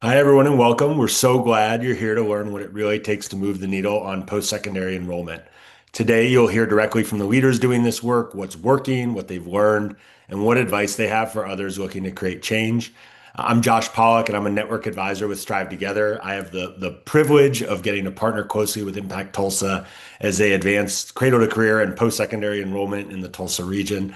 Hi, everyone, and welcome. We're so glad you're here to learn what it really takes to move the needle on post-secondary enrollment. Today, you'll hear directly from the leaders doing this work, what's working, what they've learned, and what advice they have for others looking to create change. I'm Josh Pollock, and I'm a network advisor with Strive Together. I have the privilege of getting to partner closely with Impact Tulsa as they advance cradle to career and post-secondary enrollment in the Tulsa region.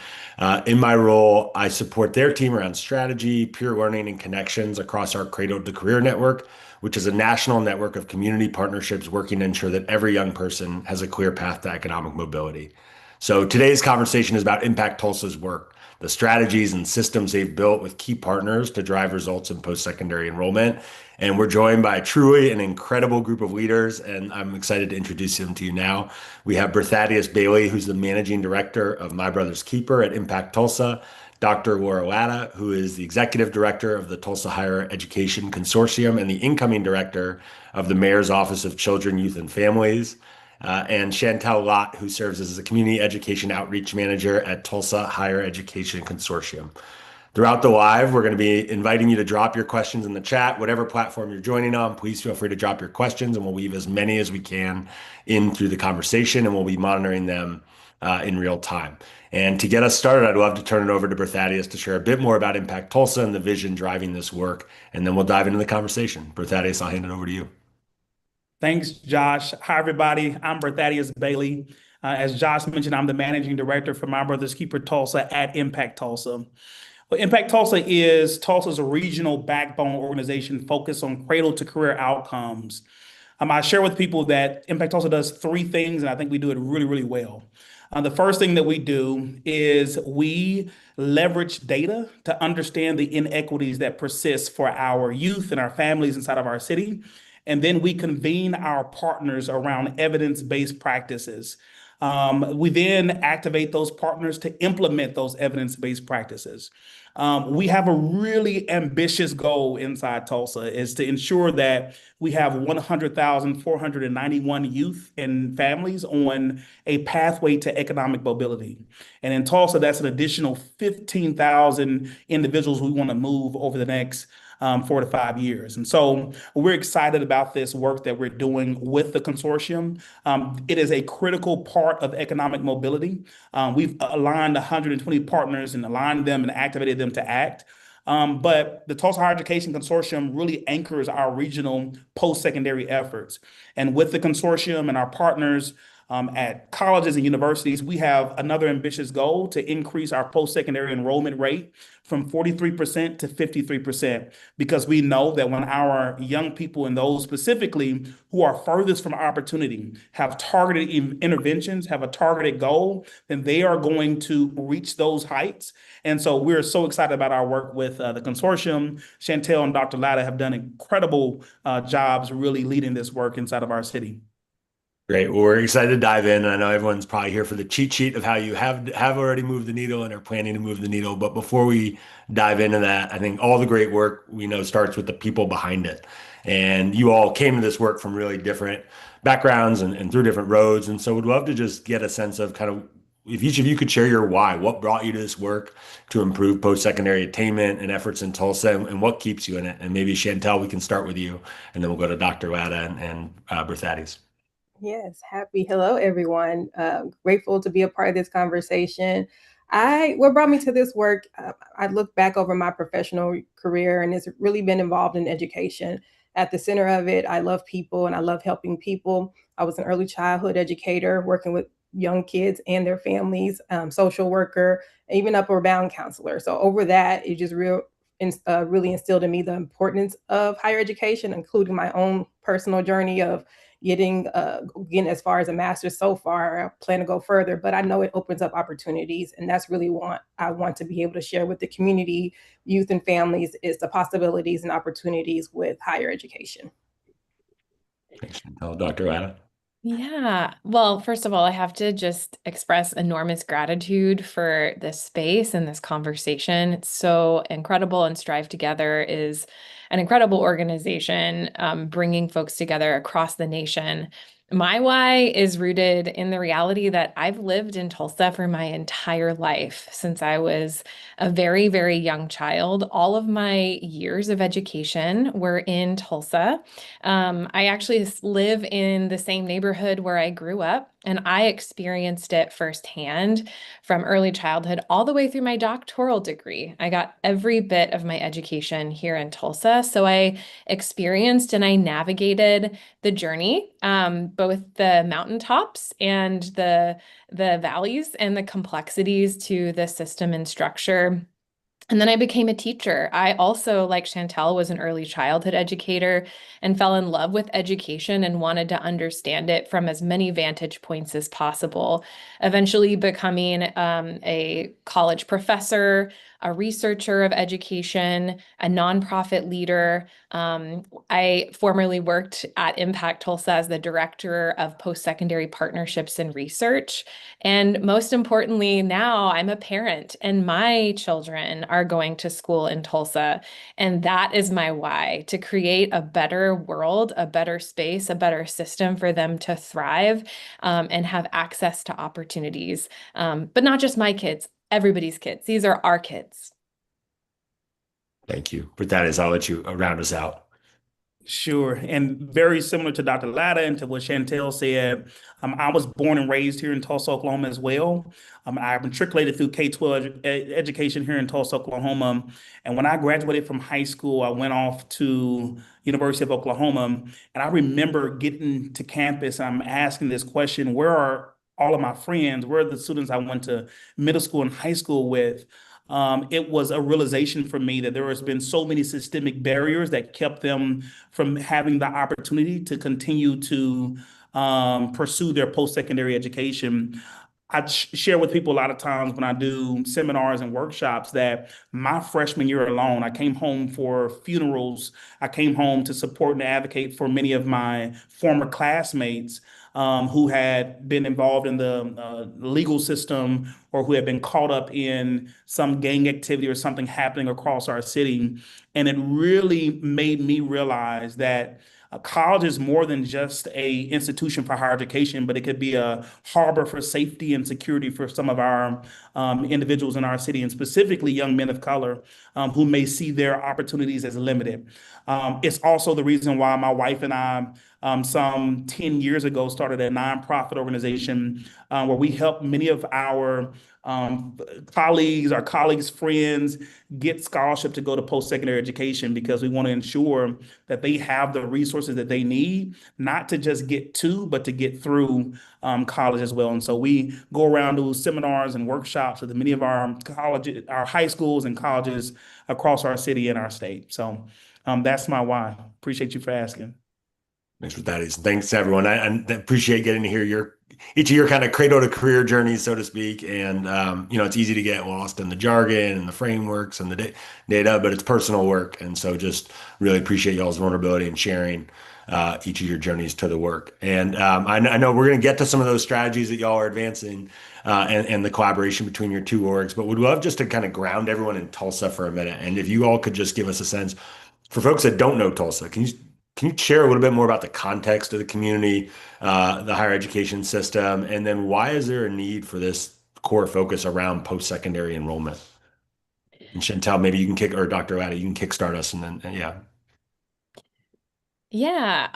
In my role, I support their team around strategy, peer learning, and connections across our Cradle to Career network, which is a national network of community partnerships working to ensure that every young person has a clear path to economic mobility. So today's conversation is about Impact Tulsa's work, the strategies and systems they've built with key partners to drive results in post-secondary enrollment. And we're joined by truly an incredible group of leaders, and I'm excited to introduce them to you now. We have Berthadius Bailey, who's the managing director of My Brother's Keeper at Impact Tulsa, Dr. Laura Latta, who is the executive director of the Tulsa Higher Education Consortium and the incoming director of the Mayor's Office of Children, Youth, and Families, and Chantel Lott, who serves as the community education outreach manager at Tulsa Higher Education Consortium. Throughout the live, we're going to be inviting you to drop your questions in the chat, whatever platform you're joining on. Please feel free to drop your questions, and we'll weave as many as we can in through the conversation, and we'll be monitoring them in real time. And to get us started, I'd love to turn it over to Berthadius to share a bit more about Impact Tulsa and the vision driving this work, and then we'll dive into the conversation. Berthadius, I'll hand it over to you. Thanks, Josh. Hi, everybody. I'm Berthadius Bailey. As Josh mentioned, I'm the managing director for My Brother's Keeper Tulsa at Impact Tulsa. Well, Impact Tulsa is Tulsa's regional backbone organization focused on cradle to career outcomes. I share with people that Impact Tulsa does three things, and I think we do it really, really well. The first thing that we do is we leverage data to understand the inequities that persist for our youth and our families inside of our city. And then we convene our partners around evidence-based practices. We then activate those partners to implement those evidence-based practices. We have a really ambitious goal inside Tulsa is to ensure that we have 100,491 youth and families on a pathway to economic mobility. And in Tulsa, that's an additional 15,000 individuals we want to move over the next 4 to 5 years. And so we're excited about this work that we're doing with the consortium. It is a critical part of economic mobility. We've aligned 120 partners and aligned them and activated them to act. But the Tulsa Higher Education Consortium really anchors our regional post-secondary efforts. And with the consortium and our partners, at colleges and universities, we have another ambitious goal to increase our post-secondary enrollment rate from 43% to 53%, because we know that when our young people and those specifically who are furthest from opportunity have targeted interventions, have a targeted goal, then they are going to reach those heights. And so we're so excited about our work with the consortium. Chantel and Dr. Latta have done incredible jobs really leading this work inside of our city. Great. Well, we're excited to dive in. I know everyone's probably here for the cheat sheet of how you have already moved the needle and are planning to move the needle. But before we dive into that, I think all the great work we know starts with the people behind it. And you all came to this work from really different backgrounds and through different roads. And so we'd love to just get a sense of kind of if each of you could share your why, what brought you to this work to improve post-secondary attainment and efforts in Tulsa, and what keeps you in it. And maybe Chantel, we can start with you, and then we'll go to Dr. Latta and Berthades. Yes, happy. Hello, everyone. Grateful to be a part of this conversation. What brought me to this work, I look back over my professional career, and it's really been involved in education. At the center of it, I love people and I love helping people. I was an early childhood educator working with young kids and their families, social worker, even upward bound counselor. So over that, it just really instilled in me the importance of higher education, including my own personal journey of getting as far as a master's so far. I plan to go further, but I know it opens up opportunities, and that's really what I want to be able to share with the community, youth and families, is the possibilities and opportunities with higher education. Thanks, Chantel. Dr. Latta. Yeah. Well, first of all, I have to just express enormous gratitude for this space and this conversation. It's so incredible, and Strive Together is an incredible organization, bringing folks together across the nation. My why is rooted in the reality that I've lived in Tulsa for my entire life since I was a very, very young child. All of my years of education were in Tulsa. I actually live in the same neighborhood where I grew up, and I experienced it firsthand from early childhood all the way through my doctoral degree. I got every bit of my education here in Tulsa. So I experienced and I navigated the journey, both the mountaintops and the valleys and the complexities to the system and structure. And then I became a teacher. I also, like Chantel, was an early childhood educator and fell in love with education and wanted to understand it from as many vantage points as possible, eventually becoming a college professor, a researcher of education, a nonprofit leader. I formerly worked at ImpactTulsa as the director of post-secondary partnerships and research. And most importantly, now I'm a parent and my children are going to school in Tulsa. And that is my why, to create a better world, a better space, a better system for them to thrive, and have access to opportunities. But not just my kids, everybody's kids. These are our kids. Thank you. But that is, I'll let you round us out. Sure. And very similar to Dr. Latta and to what Chantel said, I was born and raised here in Tulsa, Oklahoma as well. I matriculated through K-12 education here in Tulsa, Oklahoma. And when I graduated from high school, I went off to University of Oklahoma. And I remember getting to campus, I'm asking this question, where are all of my friends? Where are the students I went to middle school and high school with? It was a realization for me that there has been so many systemic barriers that kept them from having the opportunity to continue to pursue their post-secondary education. I share with people a lot of times when I do seminars and workshops that my freshman year alone, I came home for funerals. I came home to support and advocate for many of my former classmates who had been involved in the legal system or who had been caught up in some gang activity or something happening across our city. And it really made me realize that college is more than just a institution for higher education, but it could be a harbor for safety and security for some of our individuals in our city, and specifically young men of color who may see their opportunities as limited. It's also the reason why my wife and I, some 10 years ago, started a nonprofit organization where we help many of our our colleagues, friends get scholarship to go to post-secondary education because we want to ensure that they have the resources that they need, not to just get to, but to get through college as well. And so we go around to seminars and workshops with many of our colleges, our high schools and colleges across our city and our state. So that's my why. Appreciate you for asking. Thanks for that. Thanks to everyone. I appreciate getting to hear each of your kind of cradle to career journeys, so to speak. And it's easy to get lost in the jargon and the frameworks and the data, but it's personal work. And so just really appreciate y'all's vulnerability and sharing each of your journeys to the work. And I know we're going to get to some of those strategies that y'all are advancing and the collaboration between your two orgs, but would love just to kind of ground everyone in Tulsa for a minute. And if you all could just give us a sense for folks that don't know Tulsa, can you share a little bit more about the context of the community, the higher education system, and then why is there a need for this core focus around post-secondary enrollment? And Chantel, maybe you can or Dr. Latta, you can kickstart us, and then yeah. Yeah.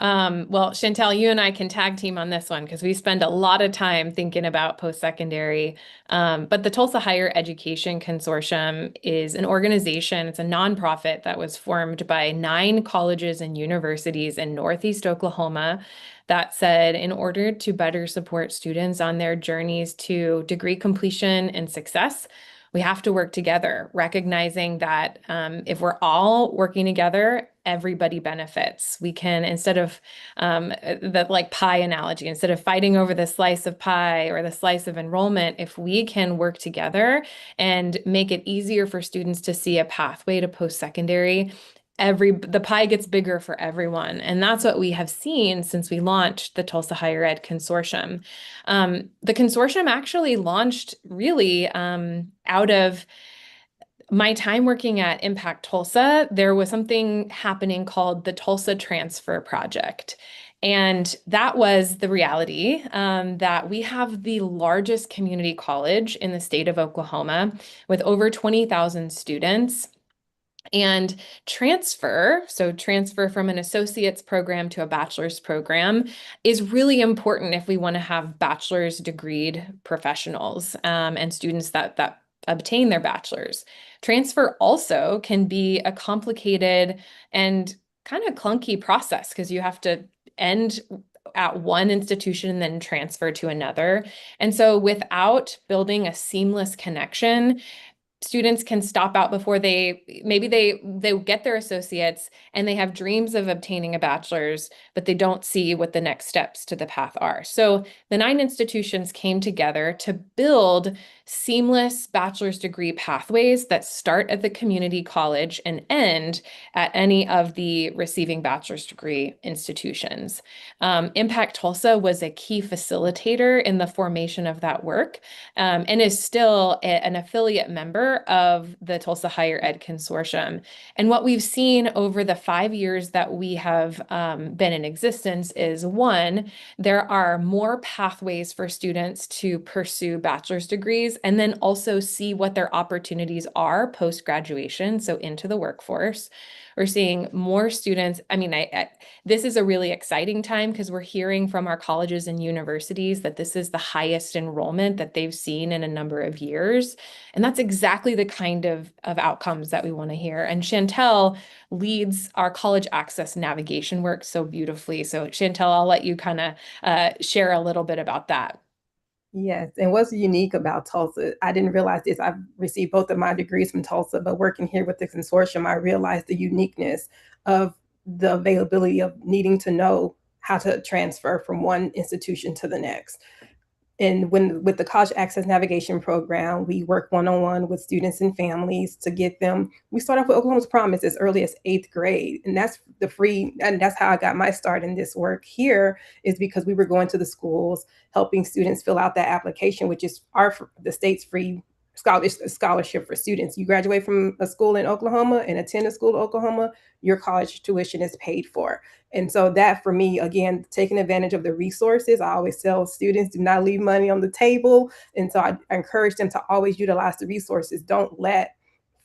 Well, Chantel, you and I can tag team on this one because we spend a lot of time thinking about post-secondary. But the Tulsa Higher Education Consortium is an organization, it's a nonprofit that was formed by 9 colleges and universities in Northeast Oklahoma that said, in order to better support students on their journeys to degree completion and success, we have to work together, recognizing that if we're all working together, everybody benefits. We can, instead of the like pie analogy, instead of fighting over the slice of pie or the slice of enrollment, if we can work together and make it easier for students to see a pathway to post-secondary, the pie gets bigger for everyone. And that's what we have seen since we launched the Tulsa Higher Ed Consortium. The consortium actually launched really out of my time working at Impact Tulsa, there was something happening called the Tulsa Transfer Project. And that was the reality that we have the largest community college in the state of Oklahoma with over 20,000 students. And so transfer from an associate's program to a bachelor's program is really important if we want to have bachelor's degreed professionals and students that obtain their bachelor's. Transfer also can be a complicated and kind of clunky process because you have to end at one institution and then transfer to another. And so without building a seamless connection, students can stop out before they get their associates and they have dreams of obtaining a bachelor's, but they don't see what the next steps to the path are. So the 9 institutions came together to build seamless bachelor's degree pathways that start at the community college and end at any of the receiving bachelor's degree institutions. Impact Tulsa was a key facilitator in the formation of that work and is still an affiliate member of the Tulsa Higher Ed Consortium. And what we've seen over the 5 years that we have been in existence is, one, there are more pathways for students to pursue bachelor's degrees and then also see what their opportunities are post-graduation, so into the workforce. We're seeing more students. I mean, this is a really exciting time because we're hearing from our colleges and universities that this is the highest enrollment that they've seen in a number of years. And that's exactly the kind of outcomes that we want to hear. And Chantel leads our college access navigation work so beautifully. So Chantel, I'll let you kind of share a little bit about that. Yes, and what's unique about Tulsa, I didn't realize this. I've received both of my degrees from Tulsa, but working here with the consortium, I realized the uniqueness of the availability of needing to know how to transfer from one institution to the next. And with the College Access Navigation Program, we work one-on-one with students and families to get them. We start off with Oklahoma's Promise as early as 8th grade. And that's and that's how I got my start in this work here, is because we were going to the schools, helping students fill out that application, which is the state's free scholarship for students. You graduate from a school in Oklahoma and attend a school in Oklahoma, your college tuition is paid for. And so that, for me, again, taking advantage of the resources, I always tell students, do not leave money on the table. And so I encourage them to always utilize the resources. Don't let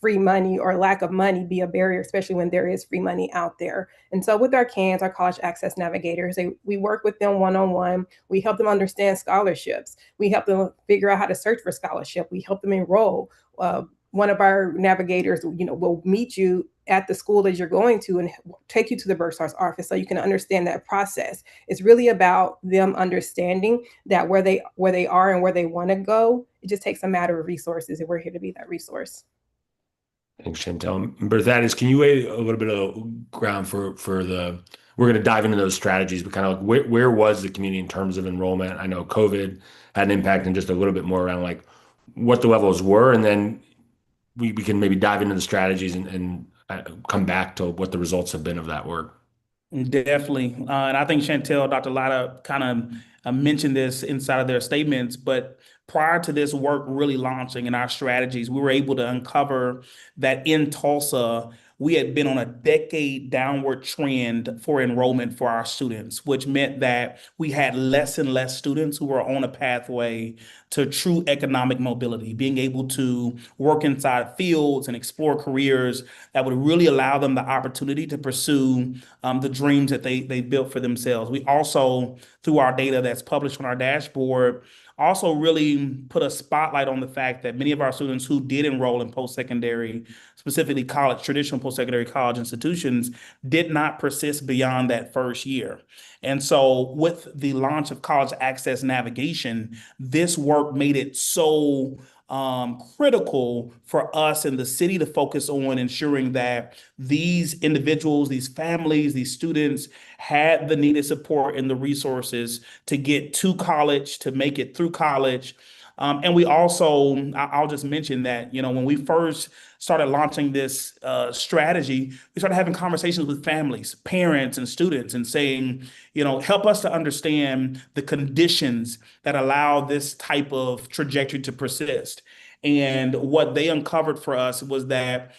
free money or lack of money be a barrier, especially when there is free money out there. And so with our CANs, our college access navigators, we work with them one-on-one. We help them understand scholarships. We help them figure out how to search for scholarship. We help them enroll. One of our navigators, will meet you at the school that you're going to and take you to the bursar's office so you can understand that process. It's really about them understanding that where they are and where they want to go, it just takes a matter of resources, and we're here to be that resource. Thanks, Chantel. Berthadis, can you lay a little bit of ground for we're going to dive into those strategies, but kind of like where was the community in terms of enrollment? I know COVID had an impact, and just a little bit more around like what the levels were, and then we can maybe dive into the strategies and come back to what the results have been of that work. Definitely. And I think Chantel, Dr. Latta kind of mentioned this inside of their statements, but prior to this work really launching in our strategies, we were able to uncover that in Tulsa, we had been on a decade downward trend for enrollment for our students, which meant that we had less and less students who were on a pathway to true economic mobility, being able to work inside fields and explore careers that would really allow them the opportunity to pursue the dreams that they built for themselves. We also, through our data that's published on our dashboard, also really put a spotlight on the fact that many of our students who did enroll in post-secondary, specifically traditional post-secondary college institutions, did not persist beyond that first year. And so with the launch of College Access Navigation, this work made it so critical for us in the city to focus on ensuring that these individuals, these families, these students had the needed support and the resources to get to college, to make it through college. And we also, I'll just mention that, when we first started launching this strategy, we started having conversations with families, parents, and students and saying, help us to understand the conditions that allow this type of trajectory to persist. And what they uncovered for us was that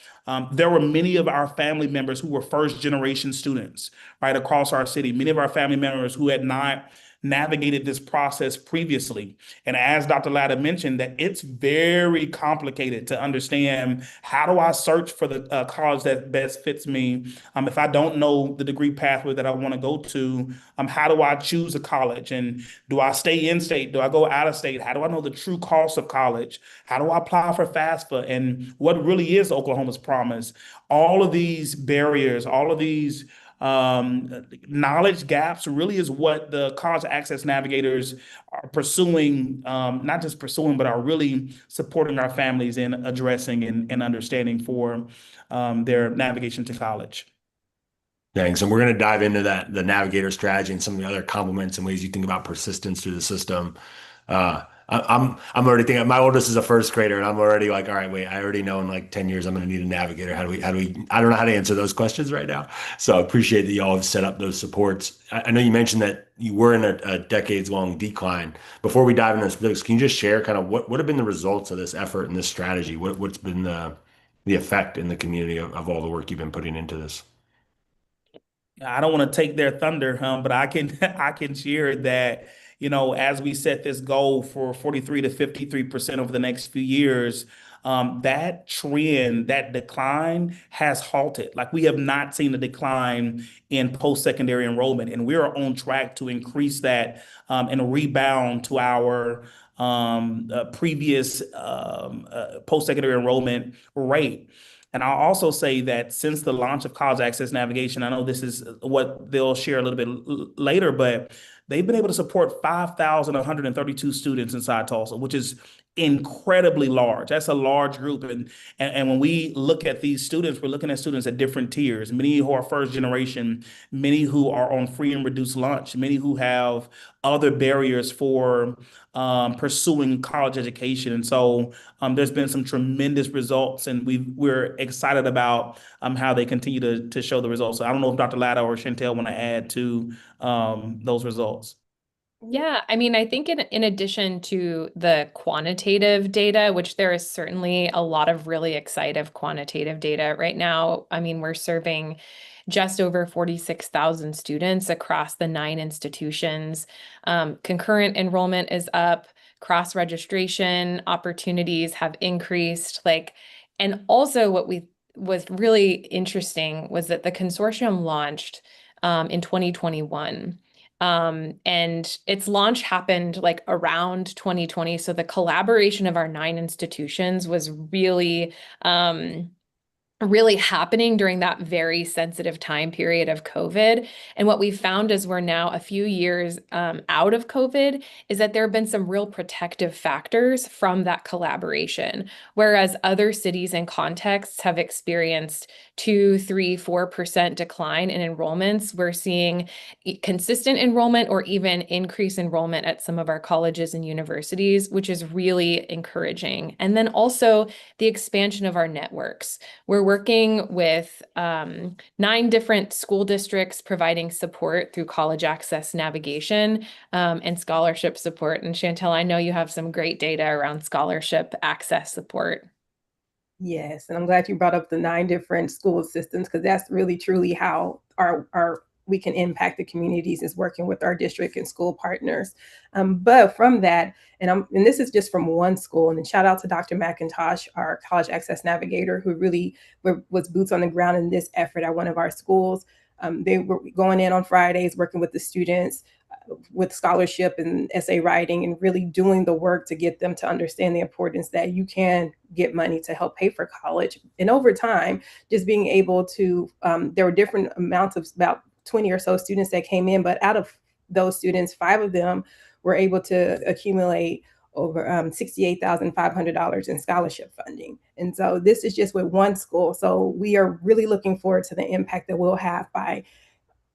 there were many of our family members who were first generation students, right, across our city. Many of our family members who had not navigated this process previously. And as Dr. Latta mentioned, that it's very complicated to understand, how do I search for the college that best fits me? If I don't know the degree pathway that I want to go to, how do I choose a college? And do I stay in state? Do I go out of state? How do I know the true cost of college? How do I apply for FAFSA? And what really is Oklahoma's promise? All of these barriers, all of these knowledge gaps really is what the college access navigators are pursuing, not just pursuing, but are really supporting our families in addressing and understanding for their navigation to college. Thanks. And we're going to dive into that, the navigator strategy and some of the other complements and ways you think about persistence through the system. I'm already thinking my oldest is a first grader and I'm already like, all right, wait, I already know in like 10 years, I'm going to need a navigator. I don't know how to answer those questions right now. So I appreciate that y'all have set up those supports. I know you mentioned that you were in a decades long decline. Before we dive into specifics, can you just share kind of what have been the results of this effort and this strategy? What's been the effect in the community of all the work you've been putting into this? I don't want to take their thunder, but I can I can share that, as we set this goal for 43 to 53% over the next few years, that trend, that decline has halted. Like, we have not seen a decline in post-secondary enrollment, and we are on track to increase that and rebound to our previous post-secondary enrollment rate. And I'll also say that since the launch of College Access Navigation, I know this is what they'll share a little bit later, but they've been able to support 5,132 students inside Tulsa, which is incredibly large. That's a large group. And when we look at these students, we're looking at students at different tiers, many who are first generation, many who are on free and reduced lunch, many who have other barriers for pursuing college education. And so there's been some tremendous results, and we're excited about how they continue to show the results. So I don't know if Dr. Latta or Chantel want to add to those results. Yeah, I mean, I think in addition to the quantitative data, which there is certainly a lot of really exciting quantitative data right now. I mean, we're serving just over 46,000 students across the 9 institutions. Concurrent enrollment is up, cross-registration opportunities have increased. And also what was really interesting was that the consortium launched in 2021. And its launch happened like around 2020. So the collaboration of our 9 institutions was really happening during that very sensitive time period of COVID. And what we found is we're now a few years out of COVID, is that there have been some real protective factors from that collaboration. Whereas other cities and contexts have experienced 2, 3, 4% decline in enrollments, we're seeing consistent enrollment or even increased enrollment at some of our colleges and universities, which is really encouraging. And then also the expansion of our networks. We're working with 9 different school districts providing support through college access navigation and scholarship support. And Chantel, I know you have some great data around scholarship access support. Yes, and I'm glad you brought up the 9 different school systems, because that's really truly how our we can impact the communities, is working with our district and school partners. But from that, and this is just from one school, and shout out to Dr. McIntosh, our college access navigator, who really was boots on the ground in this effort at one of our schools. They were going in on Fridays, working with the students with scholarship and essay writing, and really doing the work to get them to understand the importance that you can get money to help pay for college. And over time, just being able to, there were different amounts of about 20 or so students that came in, but out of those students, 5 of them were able to accumulate over $68,500 in scholarship funding. And so this is just with one school. So we are really looking forward to the impact that we'll have by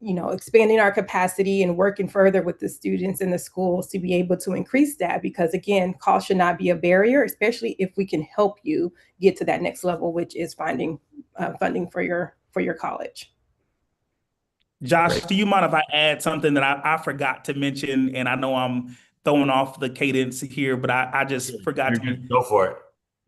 expanding our capacity and working further with the students in the schools to be able to increase that, because again, cost should not be a barrier, especially if we can help you get to that next level, which is finding funding for your college. Josh, Great. do you mind if I add something that I forgot to mention? And I know I'm throwing off the cadence here, but I just forgot to. Go for it.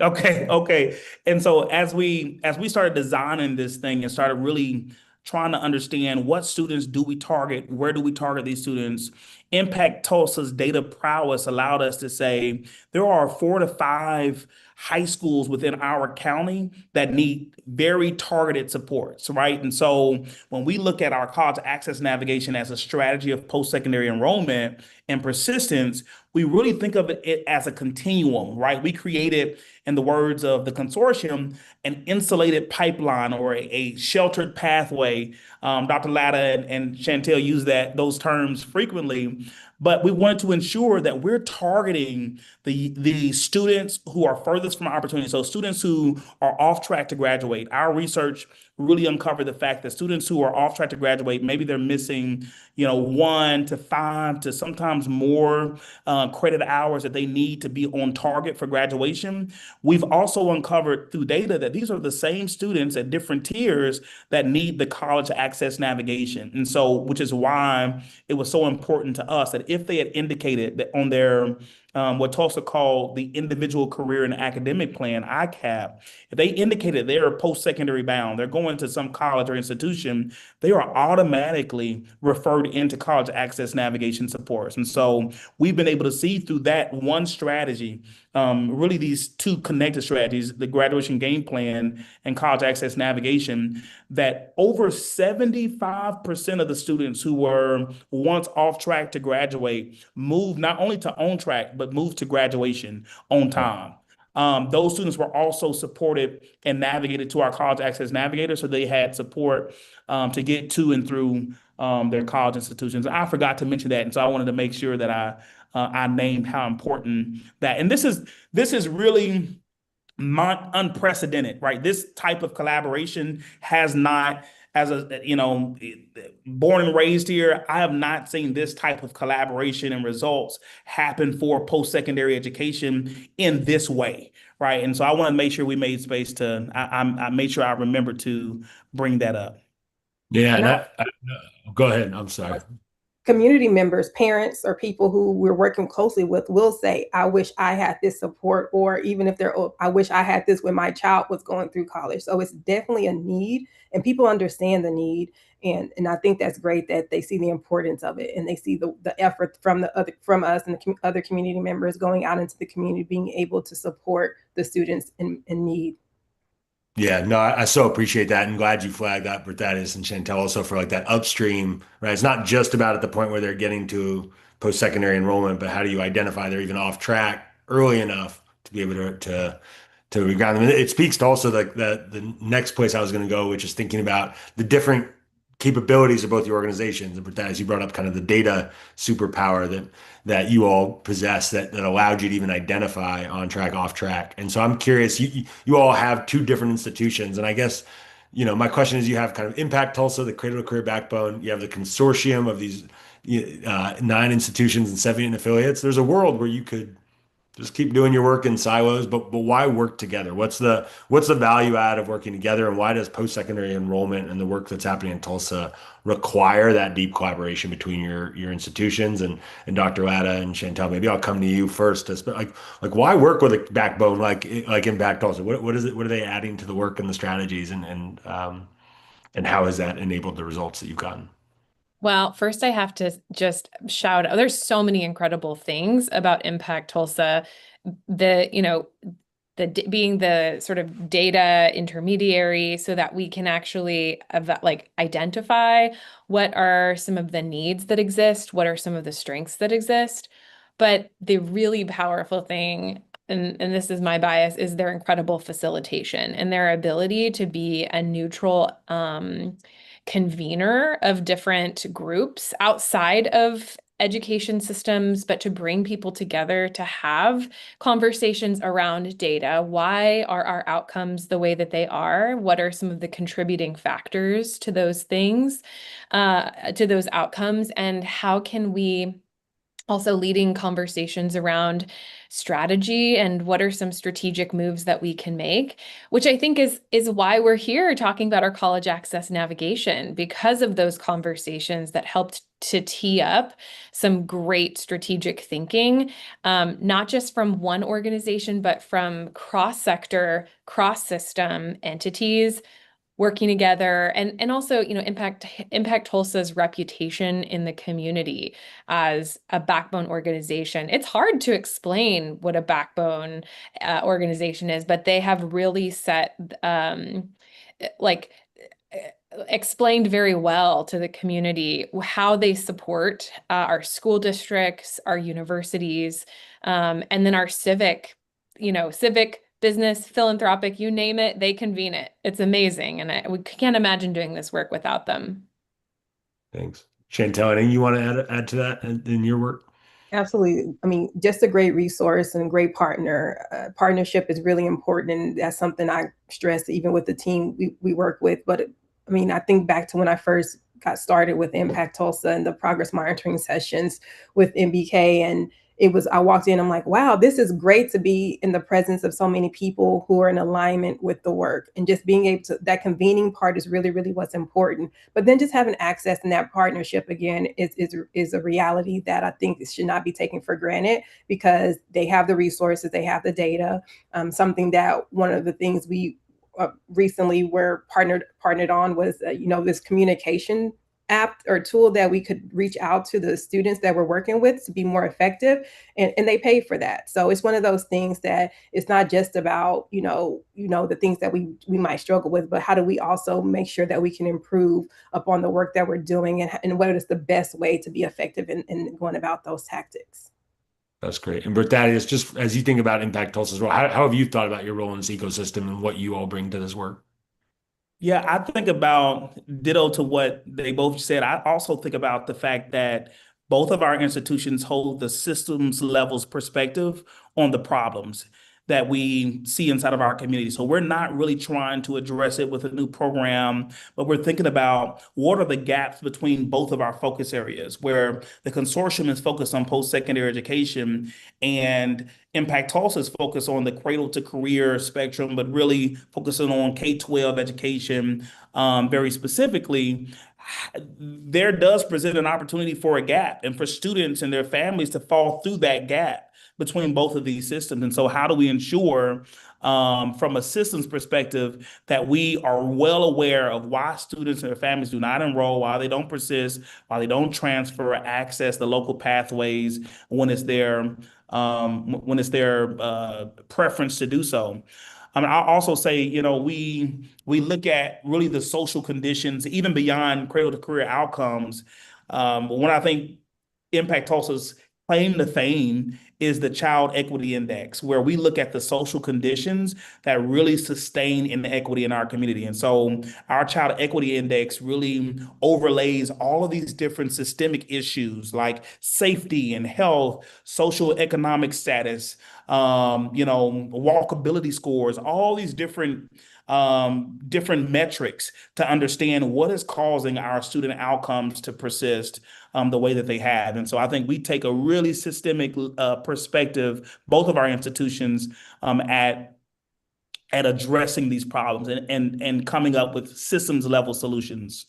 Okay, okay. And so as we started designing this thing and started really trying to understand what students do we target, where do we target these students, Impact Tulsa's data prowess allowed us to say there are 4 to 5 high schools within our county that need very targeted supports, right? And so when we look at our college access navigation as a strategy of post-secondary enrollment and persistence, we really think of it as a continuum, right? We created, in the words of the consortium, an insulated pipeline or a sheltered pathway. Dr. Latta and Chantel use those terms frequently, but we wanted to ensure that we're targeting the students who are furthest from opportunity. So students who are off track to graduate. Our research really uncovered the fact that students who are off track to graduate, maybe they're missing, 1 to 5 to sometimes more credit hours that they need to be on target for graduation. We've also uncovered through data that these are the same students at different tiers that need the college access navigation. And so, which is why it was so important to us that if they had indicated that on their what Tulsa called the individual career and academic plan, ICAP, if they indicated they're post-secondary bound, they're going to some college or institution, they are automatically referred into college access navigation supports. And so we've been able to see through that one strategy, really these two connected strategies, the graduation game plan and college access navigation, that over 75% of the students who were once off track to graduate moved not only to on track, but moved to graduation on time. Those students were also supported and navigated to our college access navigator, so they had support to get to and through their college institutions. I forgot to mention that, and so I wanted to make sure that I named how important that. And this is really unprecedented, right? This type of collaboration has not, as a born and raised here, I have not seen this type of collaboration and results happen for post-secondary education in this way, right? And so I want to make sure we made space to, I made sure I remembered to bring that up. Yeah, And and I go ahead. I'm sorry. community members, parents, or people who we're working closely with will say, I wish I had this support, or even if they're, oh, I wish I had this when my child was going through college. So it's definitely a need, and people understand the need. And I think that's great that they see the importance of it, and they see the effort from from us and the other community members going out into the community, being able to support the students in need. Yeah, no, I so appreciate that and glad you flagged that with that is and Chantel also for like that upstream, right? It's not just about at the point where they're getting to post-secondary enrollment, but how do you identify they're even off track early enough to be able to ground them. And it speaks to also like the next place I was going to go, which is thinking about the different capabilities of both your organizations. And as you brought up kind of the data superpower that you all possess that allowed you to even identify on track, off track. And so I'm curious, you all have two different institutions. And I guess, my question is you have kind of Impact Tulsa, the cradle to career backbone. You have the consortium of these 9 institutions and 17 affiliates. There's a world where you could just keep doing your work in silos, but why work together? What's the value add of working together, and why does post-secondary enrollment and the work that's happening in Tulsa require that deep collaboration between your institutions and Dr. Latta and Chantel? Maybe I'll come to you first. Like why work with a backbone like Impact Tulsa? What is it? What are they adding to the work and the strategies, and how has that enabled the results that you've gotten? Well, first I have to just shout out, there's so many incredible things about Impact Tulsa. Being the sort of data intermediary so that we can actually identify what are some of the needs that exist, what are some of the strengths that exist. But the really powerful thing, and this is my bias, is their incredible facilitation and their ability to be a neutral convener of different groups outside of education systems, but to bring people together to have conversations around data. Why are our outcomes the way that they are? What are some of the contributing factors to those things, to those outcomes? And how can we also leading conversations around strategy and what are some strategic moves that we can make, which I think is why we're here talking about our college access navigation, because of those conversations that helped to tee up some great strategic thinking, not just from one organization, but from cross-sector, cross-system entities working together, and also, Impact Tulsa's reputation in the community as a backbone organization. It's hard to explain what a backbone organization is, but they have really set like explained very well to the community how they support our school districts, our universities, and then our civic, business, philanthropic, you name it, they convene it. It's amazing. And we can't imagine doing this work without them. Thanks. Chantel, anything you want to add to that in your work? Absolutely. I mean, just a great resource and a great partner. Partnership is really important. And that's something I stress even with the team we work with. But I mean, I think back to when I first got started with Impact Tulsa and the progress monitoring sessions with MBK. And I walked in, I'm like, wow, this is great to be in the presence of so many people who are in alignment with the work. And just being able to, that convening part is really, really what's important. But then just having access and that partnership again is a reality that I think should not be taken for granted, because they have the resources, they have the data. Something that one of the things we recently were partnered on was this communication app or tool that we could reach out to the students that we're working with to be more effective, and they pay for that. So it's one of those things that it's not just about the things that we might struggle with, but how do we also make sure that we can improve upon the work that we're doing, and what is the best way to be effective in going about those tactics. That's great. And Thaddeus, just as you think about Impact Tulsa's role, how have you thought about your role in this ecosystem and what you all bring to this work? Yeah, I think about ditto to what they both said. I also think about the fact that both of our institutions hold the systems levels perspective on the problems that we see inside of our community. So we're not really trying to address it with a new program, but we're thinking about what are the gaps between both of our focus areas, where the consortium is focused on post-secondary education and Impact Tulsa's focus on the cradle to career spectrum, but really focusing on K-12 education very specifically. There does present an opportunity for a gap and for students and their families to fall through that gap between both of these systems. And so how do we ensure from a systems perspective that we are well aware of why students and their families do not enroll, why they don't persist, why they don't transfer, access the local pathways when it's their preference to do so. I mean, I'll also say, we look at really the social conditions, even beyond cradle to career outcomes. When I think Impact Tulsa's claim to fame is the Child Equity Index, where we look at the social conditions that really sustain inequity in our community. And so our Child Equity Index really overlays all of these different systemic issues like safety and health, social economic status, walkability scores, all these different metrics to understand what is causing our student outcomes to persist the way that they have. And so I think we take a really systemic perspective, both of our institutions, at addressing these problems and coming up with systems level solutions.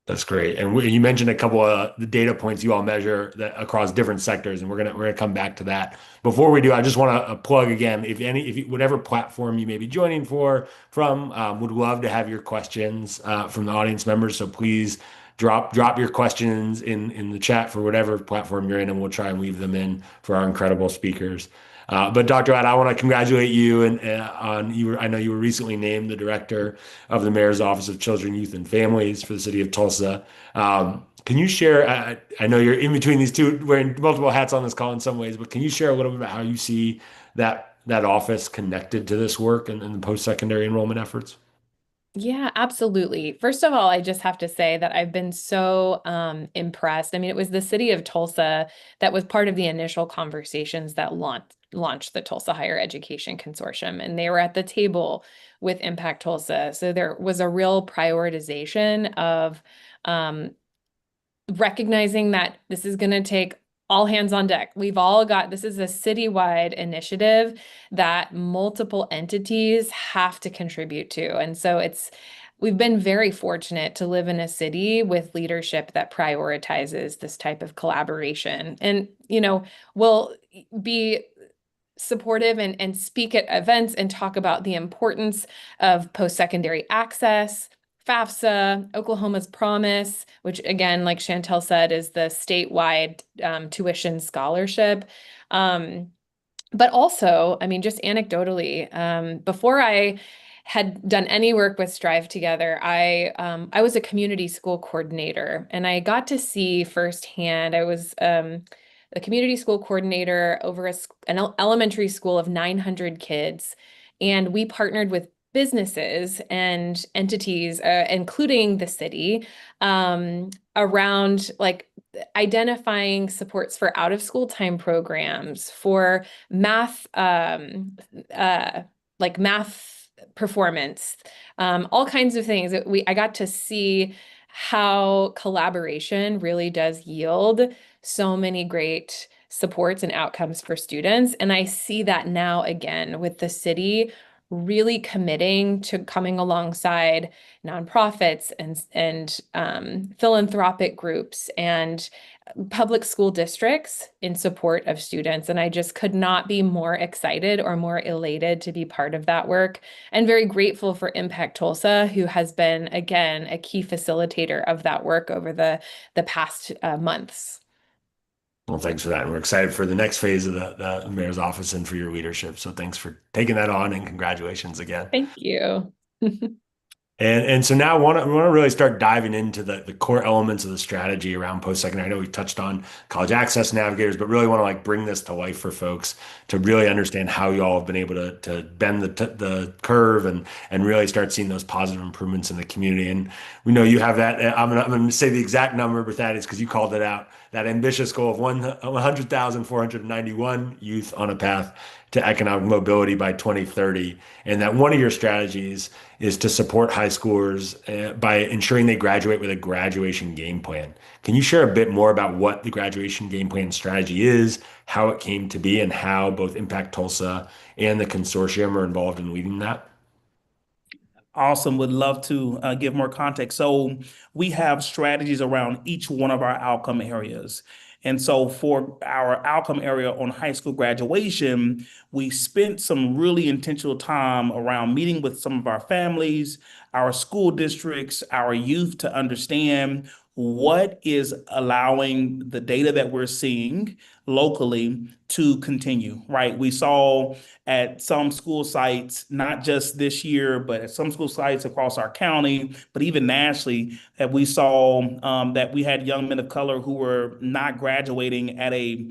That's great. And you mentioned a couple of the data points you all measure that across different sectors, and we're gonna come back to that. Before we do, I just want to plug again, whatever platform you may be joining from, would love to have your questions from the audience members. So please drop your questions in the chat for whatever platform you're in, and we'll try and weave them in for our incredible speakers. But Dr. Ad, I want to congratulate you I know you were recently named the director of the Mayor's Office of Children, Youth, and Families for the city of Tulsa. Can you share? I know you're in between these two, wearing multiple hats on this call in some ways, but can you share a little bit about how you see that office connected to this work and the post-secondary enrollment efforts? Yeah, absolutely. First of all, I just have to say that I've been so impressed. I mean, it was the city of Tulsa that was part of the initial conversations that launched the Tulsa Higher Education Consortium, and they were at the table with Impact Tulsa. So there was a real prioritization of recognizing that this is going to take all hands on deck. We've all got, this is a citywide initiative that multiple entities have to contribute to. And so we've been very fortunate to live in a city with leadership that prioritizes this type of collaboration. And, we'll be supportive and speak at events and talk about the importance of post-secondary access, FAFSA, Oklahoma's Promise, which again, like Chantel said, is the statewide tuition scholarship. But also, I mean, just anecdotally, before I had done any work with Strive Together, I was a community school coordinator, and I got to see firsthand. I was a community school coordinator over an elementary school of 900 kids, and we partnered with businesses and entities, including the city, around like identifying supports for out of school time programs, for math, like math performance, all kinds of things. I got to see how collaboration really does yield so many great supports and outcomes for students. And I see that now again with the city really committing to coming alongside nonprofits and philanthropic groups and public school districts in support of students. And I just could not be more excited or more elated to be part of that work, and very grateful for Impact Tulsa, who has been, again, a key facilitator of that work over the past months. Well, thanks for that. And we're excited for the next phase of the mayor's office and for your leadership. So thanks for taking that on, and congratulations again. Thank you. And so now we want to really start diving into the core elements of the strategy around post-secondary. I know we've touched on college access navigators, but really want to like bring this to life for folks to really understand how you all have been able to bend the curve and really start seeing those positive improvements in the community. And we know you have that. I'm going to say the exact number, but that is because you called it out. That ambitious goal of 100,491 youth on a path to economic mobility by 2030. And that one of your strategies is to support high schoolers by ensuring they graduate with a graduation game plan. Can you share a bit more about what the graduation game plan strategy is, how it came to be, and how both Impact Tulsa and the consortium are involved in leading that? Awesome. Would love to give more context. So we have strategies around each one of our outcome areas. And so for our outcome area on high school graduation, we spent some really intentional time around meeting with some of our families, our school districts, our youth to understand what is allowing the data that we're seeing locally to continue, right? We saw at some school sites, not just this year, but at some school sites across our county, but even nationally, that we saw that we had young men of color who were not graduating at a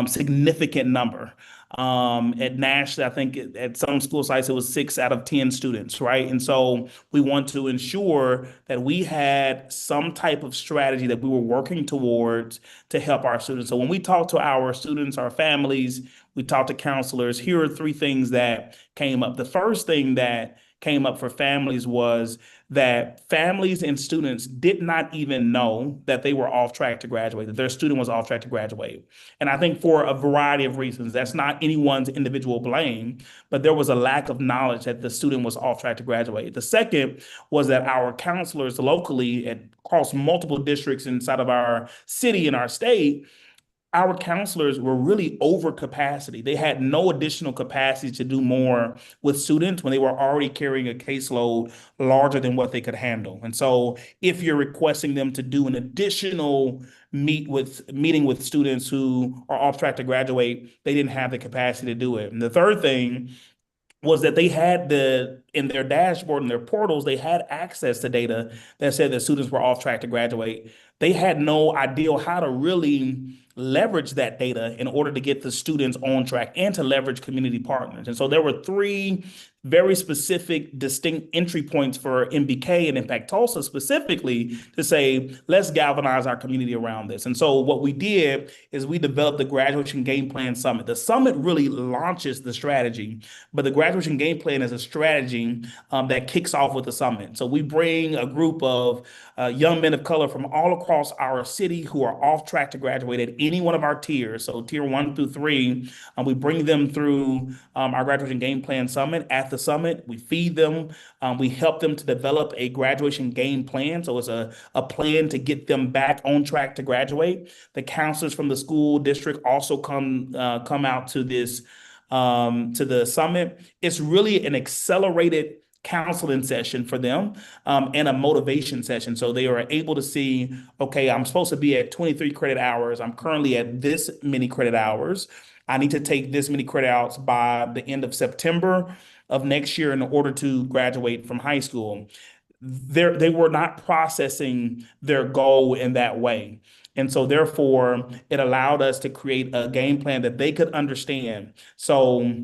significant number. At nationally, I think at some school sites, it was 6 out of 10 students, right? And so we want to ensure that we had some type of strategy that we were working towards to help our students. So when we talk to our students, our families, we talk to counselors, here are 3 things that came up. The first thing that came up for families was that families and students did not even know that they were off track to graduate, that their student was off track to graduate. And I think for a variety of reasons, that's not anyone's individual blame, but there was a lack of knowledge that the student was off track to graduate. The second was that our counselors locally across multiple districts inside of our city and our state, our counselors were really over capacity. They had no additional capacity to do more with students when they were already carrying a caseload larger than what they could handle. And so if you're requesting them to do an additional meeting with students who are off track to graduate, they didn't have the capacity to do it. And the third thing was that they had in their dashboard and their portals, they had access to data that said that students were off track to graduate. They had no idea how to really leverage that data in order to get the students on track and to leverage community partners. And so there were 3 very specific, distinct entry points for MBK and Impact Tulsa specifically to say, let's galvanize our community around this. And so what we did is we developed the Graduation Game Plan Summit. The summit really launches the strategy, but the Graduation Game Plan is a strategy that kicks off with the summit. So we bring a group of young men of color from all across our city who are off track to graduate at any one of our tiers, so tier 1 through 3, we bring them through our graduation game plan summit. At the summit, we feed them, we help them to develop a graduation game plan. So it's a plan to get them back on track to graduate. The counselors from the school district also come out to this to the summit. It's really an accelerated counseling session for them, and a motivation session. So they are able to see, okay, I'm supposed to be at 23 credit hours. I'm currently at this many credit hours. I need to take this many credit hours by the end of September of next year in order to graduate from high school. They were not processing their goal in that way. And so therefore, it allowed us to create a game plan that they could understand. So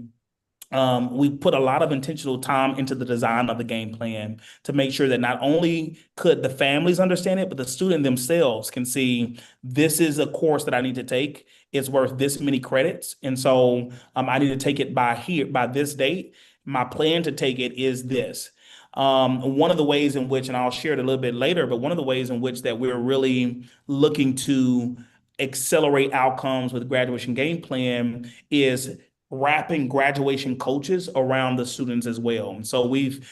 we put a lot of intentional time into the design of the game plan to make sure that not only could the families understand it, but the student themselves can see this is a course that I need to take. It's worth this many credits. And so I need to take it by this date. My plan to take it is this. One of the ways in which, and I'll share it a little bit later, but one of the ways in which that we're really looking to accelerate outcomes with graduation game plan is wrapping graduation coaches around the students as well. And so we've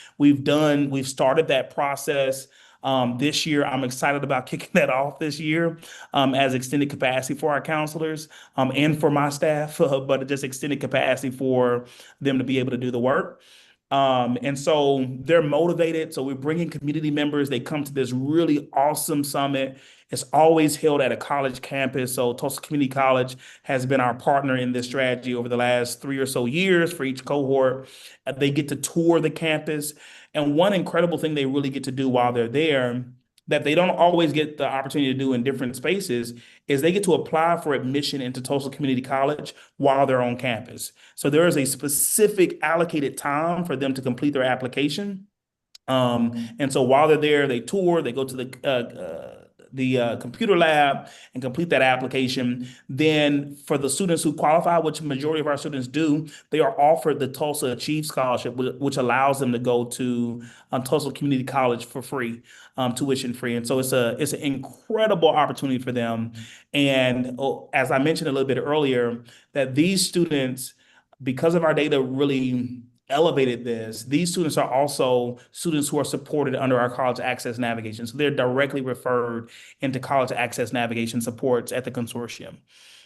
started that process this year. I'm excited about kicking that off this year as extended capacity for our counselors and for my staff, but just extended capacity for them to be able to do the work. And so they're motivated. So we're bringing community members. They come to this really awesome summit. It's always held at a college campus. So Tulsa Community College has been our partner in this strategy over the last 3 or so years for each cohort. They get to tour the campus. And one incredible thing they really get to do while they're there that they don't always get the opportunity to do in different spaces is they get to apply for admission into Tulsa Community College while they're on campus. So there is a specific allocated time for them to complete their application. And so while they're there, they tour, they go to the computer lab and complete that application. Then for the students who qualify, which the majority of our students do, they are offered the Tulsa Achieve Scholarship, which allows them to go to Tulsa Community College for free, tuition free. And so it's an incredible opportunity for them. And as I mentioned a little bit earlier, that these students, because of our data really elevated this, these students are also students who are supported under our college access navigation. So they're directly referred into college access navigation supports at the consortium.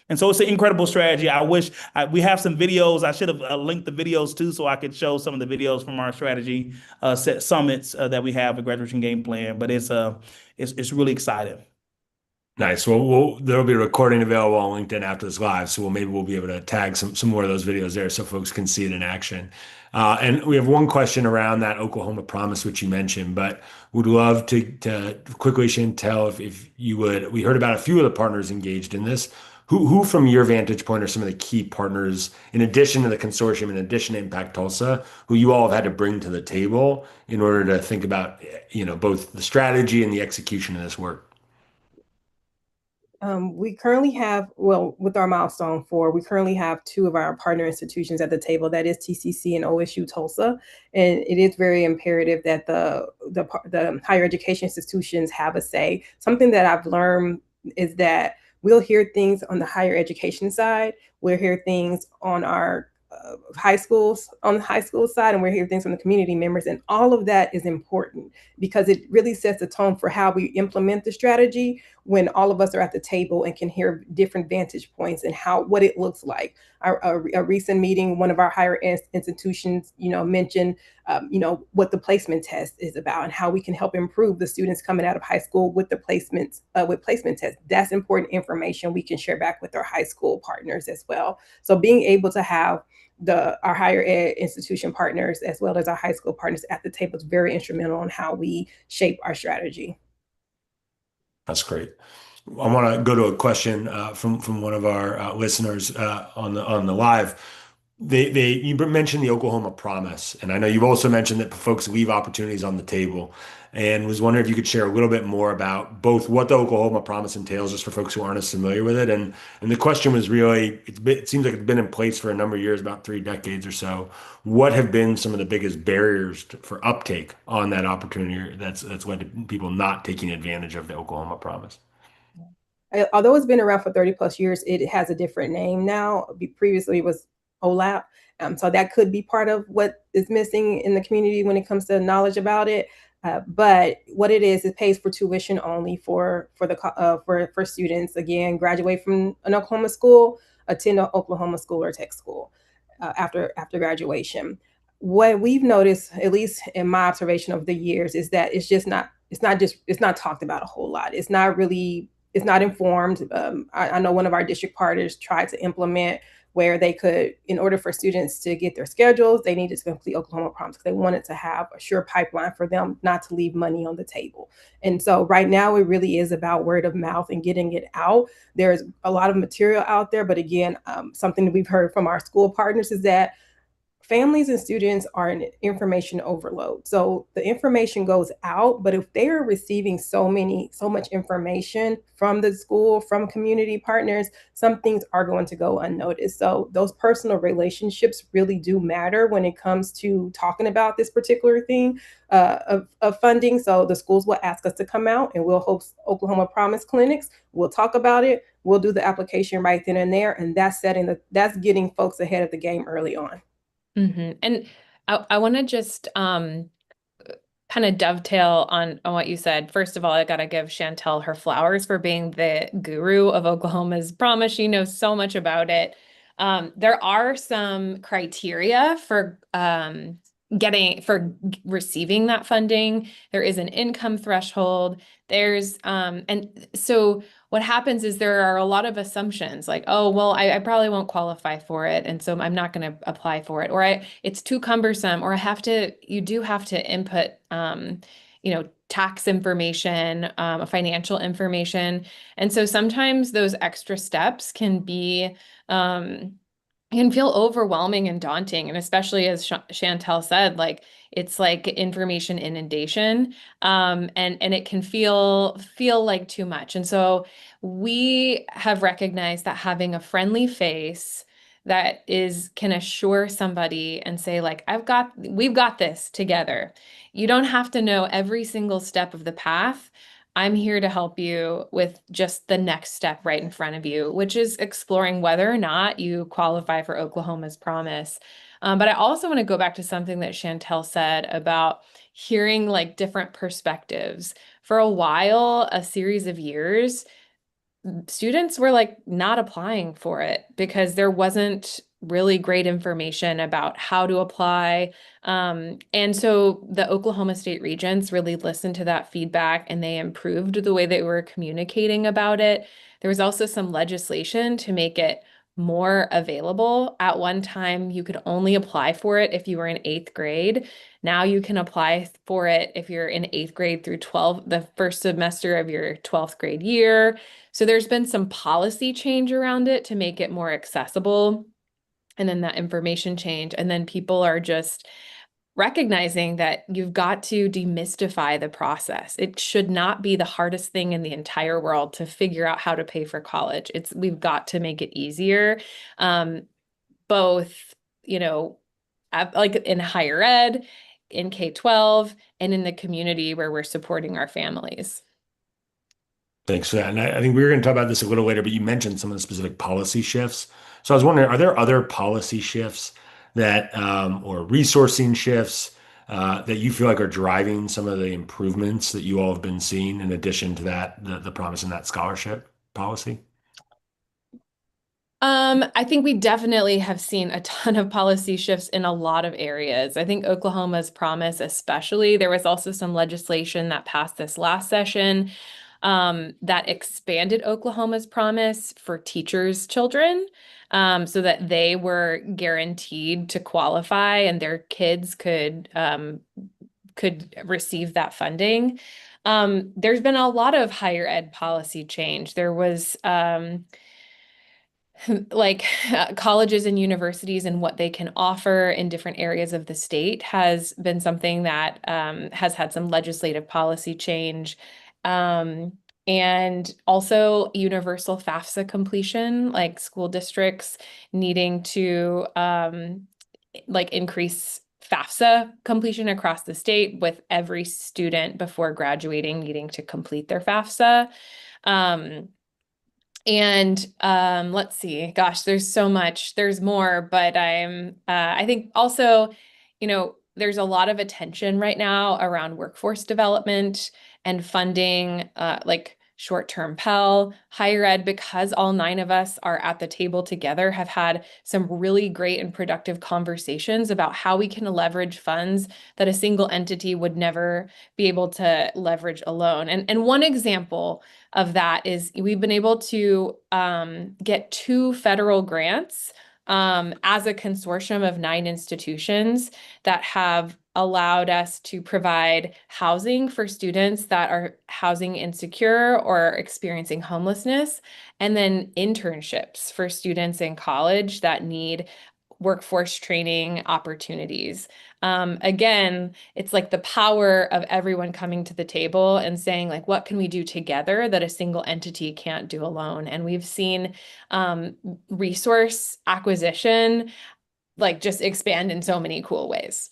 And so it's an incredible strategy. I wish we have some videos. I should have linked the videos too, so I could show some of the videos from our strategy set summits that we have a graduation game plan. But it's really exciting. Nice. Well, there'll be a recording available on LinkedIn after this live, so maybe we'll be able to tag some more of those videos there so folks can see it in action. And we have one question around that Oklahoma promise, which you mentioned, but would love to quickly, Chantel, if you would. We heard about a few of the partners engaged in this. Who, from your vantage point, are some of the key partners, in addition to the consortium, in addition to Impact Tulsa, who you all have had to bring to the table in order to think about, both the strategy and the execution of this work? We currently have, well, with our milestone 4, we currently have 2 of our partner institutions at the table. That is TCC and OSU Tulsa. And it is very imperative that the higher education institutions have a say. Something that I've learned is that we'll hear things on the higher education side. We'll hear things on our high schools, on the high school side, and we're hearing things from the community members. And all of that is important because it really sets the tone for how we implement the strategy when all of us are at the table and can hear different vantage points and what it looks like. A recent meeting, one of our higher institutions, mentioned, what the placement test is about and how we can help improve the students coming out of high school with the placements, with placement tests. That's important information we can share back with our high school partners as well. So being able to have our higher ed institution partners as well as our high school partners at the table is very instrumental in how we shape our strategy. That's great. I want to go to a question from one of our listeners on the live. You mentioned the Oklahoma promise, and I know you've also mentioned that folks leave opportunities on the table, and was wondering if you could share a little bit more about both what the Oklahoma promise entails, just for folks who aren't as familiar with it, and the question was really, it seems like it's been in place for a number of years, about 3 decades or so. What have been some of the biggest barriers for uptake on that opportunity that's led to people not taking advantage of the Oklahoma promise? although it's been around for 30 plus years, it has a different name now. Previously, it was OLAP. So that could be part of what is missing in the community when it comes to knowledge about it. But what it is, it pays for tuition only for students. Again, graduate from an Oklahoma school, attend an Oklahoma school or tech school after graduation. What we've noticed, at least in my observation of the years, is that it's not talked about a whole lot. It's not informed. I know one of our district partners tried to implement where they could, in order for students to get their schedules, they needed to complete Oklahoma prompts because they wanted to have a sure pipeline for them not to leave money on the table. And so right now it really is about word of mouth and getting it out. There's a lot of material out there, but again, something that we've heard from our school partners is that families and students are in information overload. So the information goes out, but if they are receiving so much information from the school, from community partners, some things are going to go unnoticed. So those personal relationships really do matter when it comes to talking about this particular thing of funding. So the schools will ask us to come out and we'll host Oklahoma Promise clinics. We'll talk about it. We'll do the application right then and there. And that's getting folks ahead of the game early on. And I want to just kind of dovetail on what you said. First of all, I got to give Chantel her flowers for being the guru of Oklahoma's Promise. She knows so much about it. There are some criteria for receiving that funding. There is an income threshold. And so what happens is there are a lot of assumptions like, oh, well, I probably won't qualify for it. And so I'm not going to apply for it, or it's too cumbersome, or you do have to input, tax information, financial information. And so sometimes those extra steps can feel overwhelming and daunting. And especially as Chantel said, like, it's like information inundation. And it can feel like too much. And so we have recognized that having a friendly face that can assure somebody and say, like, we've got this together. You don't have to know every single step of the path. I'm here to help you with just the next step right in front of you, which is exploring whether or not you qualify for Oklahoma's Promise. But I also want to go back to something that Chantel said about hearing like different perspectives. For a while, a series of years, students were like not applying for it because there wasn't really great information about how to apply. And so the Oklahoma State Regents really listened to that feedback and they improved the way they were communicating about it. There was also some legislation to make it more available. At one time, you could only apply for it if you were in 8th grade. Now you can apply for it if you're in 8th grade through the first semester of your 12th grade year. So there's been some policy change around it to make it more accessible. And then that information change. And then people are just recognizing that you've got to demystify the process. It should not be the hardest thing in the entire world to figure out how to pay for college. We've got to make it easier, both, like in higher ed, in K-12, and in the community where we're supporting our families. Thanks for that. And I think we were going to talk about this a little later, but you mentioned some of the specific policy shifts. So I was wondering, are there other policy shifts or resourcing shifts that you feel like are driving some of the improvements that you all have been seeing in addition to that, the promise in that scholarship policy? I think we definitely have seen a ton of policy shifts in a lot of areas. I think Oklahoma's Promise, especially, there was also some legislation that passed this last session that expanded Oklahoma's Promise for teachers' children, so that they were guaranteed to qualify and their kids could receive that funding. There's been a lot of higher ed policy change. There was like colleges and universities and what they can offer in different areas of the state has been something that has had some legislative policy change. And also universal FAFSA completion, like school districts needing to increase FAFSA completion across the state, with every student before graduating needing to complete their FAFSA. And let's see, gosh, there's so much, there's more, but I think also, there's a lot of attention right now around workforce development and funding, like short-term Pell, higher ed, because all 9 of us are at the table together, have had some really great and productive conversations about how we can leverage funds that a single entity would never be able to leverage alone. And one example of that is we've been able to get 2 federal grants as a consortium of 9 institutions that have allowed us to provide housing for students that are housing insecure or experiencing homelessness, and then internships for students in college that need workforce training opportunities. Again, it's like the power of everyone coming to the table and saying, like, what can we do together that a single entity can't do alone? And we've seen resource acquisition like just expand in so many cool ways.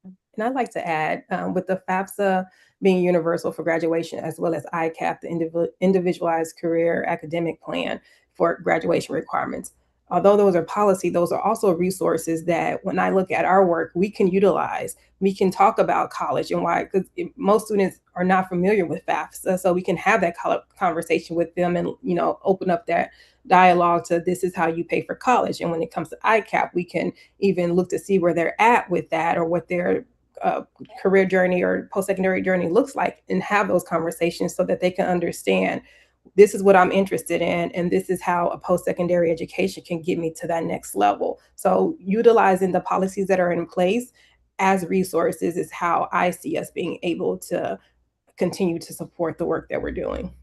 And I'd like to add, with the FAFSA being universal for graduation, as well as ICAP, the individualized career academic plan for graduation requirements. Although those are policy, those are also resources that when I look at our work, we can utilize. We can talk about college and why, because most students are not familiar with FAFSA. So we can have that conversation with them and, open up that dialogue to this is how you pay for college. And when it comes to ICAP, we can even look to see where they're at with that or what their career journey or post-secondary journey looks like, and have those conversations so that they can understand this is what I'm interested in, and this is how a post-secondary education can get me to that next level. So utilizing the policies that are in place as resources is how I see us being able to continue to support the work that we're doing.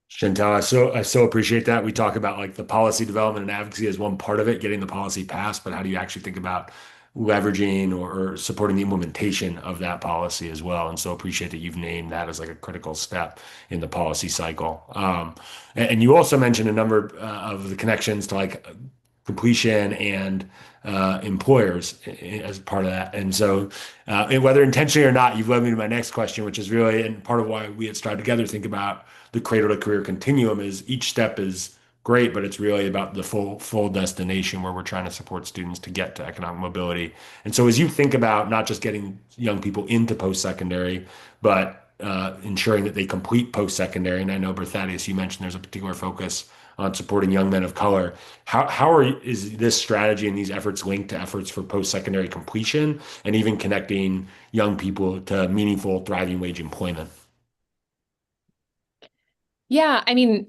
Chantal, I so appreciate that. We talk about like the policy development and advocacy as one part of it, getting the policy passed, but how do you actually think about leveraging or supporting the implementation of that policy as well? And so appreciate that you've named that as like a critical step in the policy cycle. And you also mentioned a number of the connections to like completion and employers as part of that. And so, and whether intentionally or not, you've led me to my next question, which is really, and part of why we at Strive Together think about the cradle to career continuum is each step is great, but it's really about the full destination where we're trying to support students to get to economic mobility. And so as you think about not just getting young people into post-secondary, but ensuring that they complete post-secondary, and I know, Berthadius, you mentioned there's a particular focus on supporting young men of color. Is this strategy and these efforts linked to efforts for post-secondary completion and even connecting young people to meaningful, thriving wage employment? Yeah, I mean,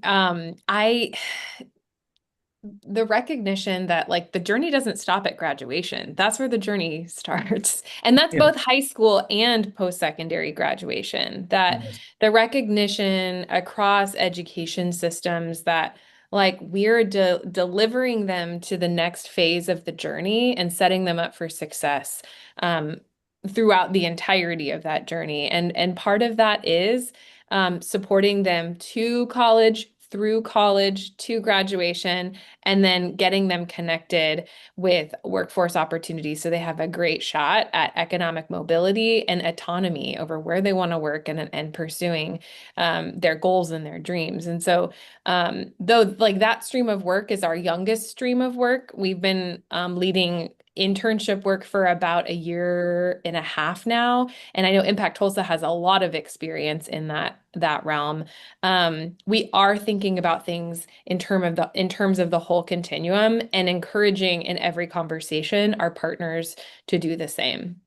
the recognition that like the journey doesn't stop at graduation. That's where the journey starts. And that's both high school and post-secondary graduation. That the recognition across education systems that like we're delivering them to the next phase of the journey and setting them up for success throughout the entirety of that journey. And part of that is supporting them to college, through college, to graduation, and then getting them connected with workforce opportunities so they have a great shot at economic mobility and autonomy over where they want to work and pursuing their goals and their dreams. And so though like that stream of work is our youngest stream of work, we've been leading internship work for about 1.5 years now. And I know Impact Tulsa has a lot of experience in that realm. We are thinking about things in terms of the whole continuum and encouraging in every conversation our partners to do the same.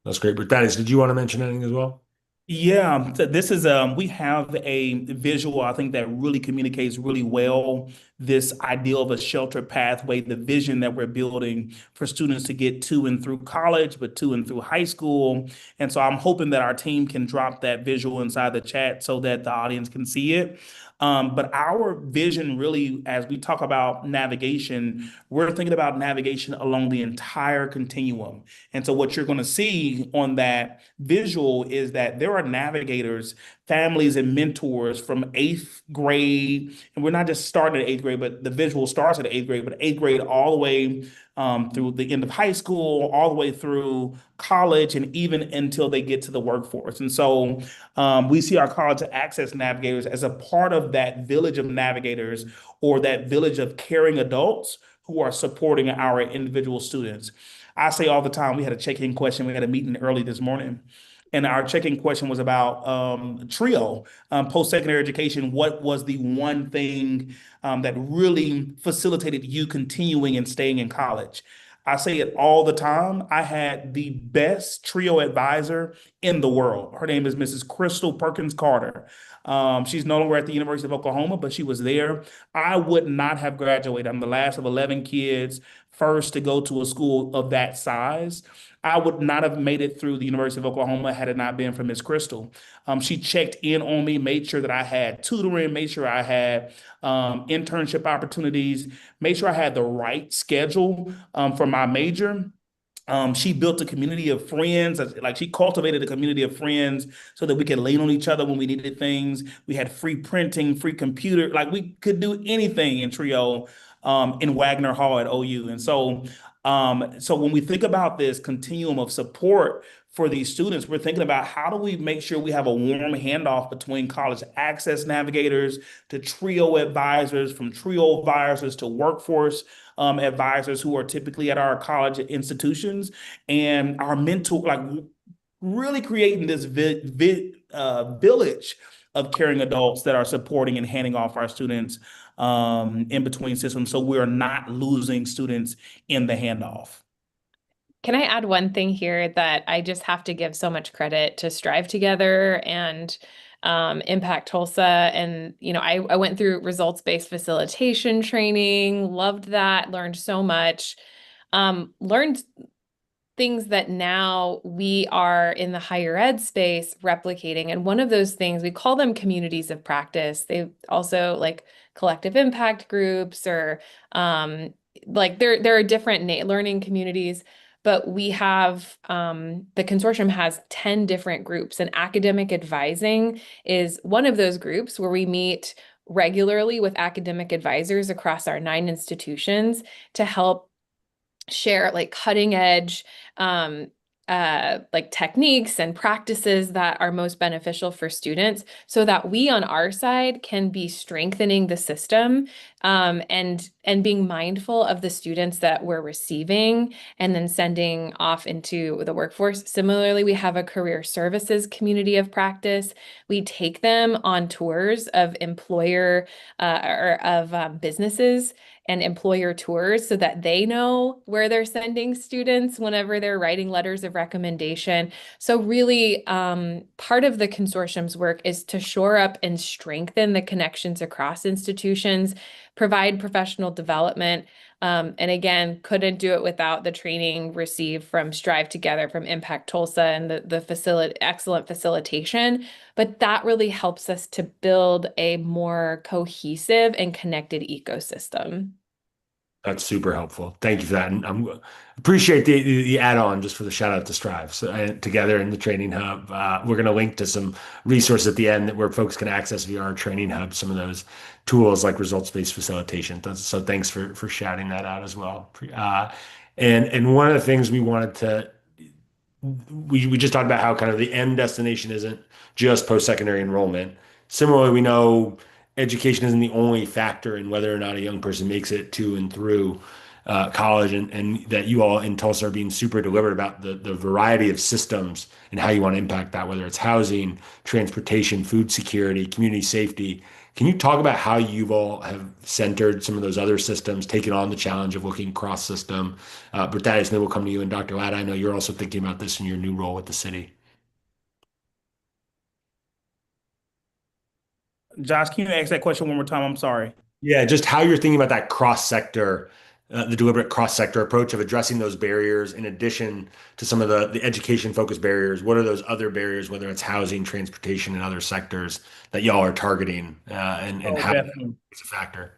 That's great. But Thaddeus, did you want to mention anything as well? Yeah, so this is we have a visual I think that really communicates really well this ideal of a sheltered pathway, the vision that we're building for students to get to and through college, but to and through high school. And so I'm hoping that our team can drop that visual inside the chat so that the audience can see it. But our vision really, as we talk about navigation, we're thinking about navigation along the entire continuum. And so what you're going to see on that visual is that there are navigators families and mentors from eighth grade. And we're not just starting at eighth grade, but the visual starts at eighth grade, but eighth grade all the way through the end of high school, all the way through college, and even until they get to the workforce. And so we see our college access navigators as a part of that village of navigators, or that village of caring adults who are supporting our individual students. I say all the time, we had a check-in question. We had a meeting early this morning, and our check-in question was about TRIO, post-secondary education. What was the one thing that really facilitated you continuing and staying in college? I say it all the time. I had the best TRIO advisor in the world. Her name is Mrs. Crystal Perkins Carter. She's no longer at the University of Oklahoma, but she was there. I would not have graduated. I'm the last of 11 kids, first to go to a school of that size. I would not have made it through the University of Oklahoma had it not been for Miss Crystal. She checked in on me, made sure that I had tutoring, made sure I had internship opportunities, made sure I had the right schedule for my major. She built a community of friends, like she cultivated a community of friends so that we could lean on each other when we needed things. We had free printing, free computer, like we could do anything in TRIO in Wagner Hall at OU. And so when we think about this continuum of support for these students, we're thinking about how do we make sure we have a warm handoff between college access navigators to TRIO advisors, from TRIO advisors to workforce advisors who are typically at our college institutions, and our mentor, like really creating this village of caring adults that are supporting and handing off our students in between systems, so we're not losing students in the handoff. Can I add one thing here that I just have to give so much credit to Strive Together and Impact Tulsa. And, I went through results-based facilitation training, loved that, learned so much, learned things that now we are in the higher ed space replicating. And one of those things, we call them communities of practice. They also like collective impact groups, or there are different learning communities. But we have, the consortium has 10 different groups, and academic advising is one of those groups where we meet regularly with academic advisors across our 9 institutions to help share like cutting edge like techniques and practices that are most beneficial for students, so that we on our side can be strengthening the system, and being mindful of the students that we're receiving and then sending off into the workforce. Similarly, we have a career services community of practice. We take them on tours of employer or of businesses and employer tours, so that they know where they're sending students whenever they're writing letters of recommendation. So really, part of the consortium's work is to shore up and strengthen the connections across institutions, provide professional development. And again, couldn't do it without the training received from Strive Together, from Impact Tulsa, and the excellent facilitation. But that really helps us to build a more cohesive and connected ecosystem. That's super helpful. Thank you for that. And I appreciate the add-on just for the shout out to Strive. So together in the training hub, we're going to link to some resources at the end where folks can access via our training hub some of those tools like results-based facilitation. So thanks for shouting that out as well. And one of the things we wanted to we just talked about how kind of the end destination isn't just post-secondary enrollment. Similarly, we know education isn't the only factor in whether or not a young person makes it to and through college, and that you all in Tulsa are being super deliberate about the variety of systems and how you want to impact that, whether it's housing, transportation, food security, community safety. Can you talk about how you all have centered some of those other systems, taken on the challenge of looking cross system? But that is, then we'll come to you. And Dr. Ladd, I know you're also thinking about this in your new role with the city. Josh, can you ask that question one more time? I'm sorry. Yeah, just how you're thinking about that cross sector, the deliberate cross sector approach of addressing those barriers in addition to some of the education focused barriers. What are those other barriers, whether it's housing, transportation, and other sectors that y'all are targeting, and Oh, how definitely. it's a factor?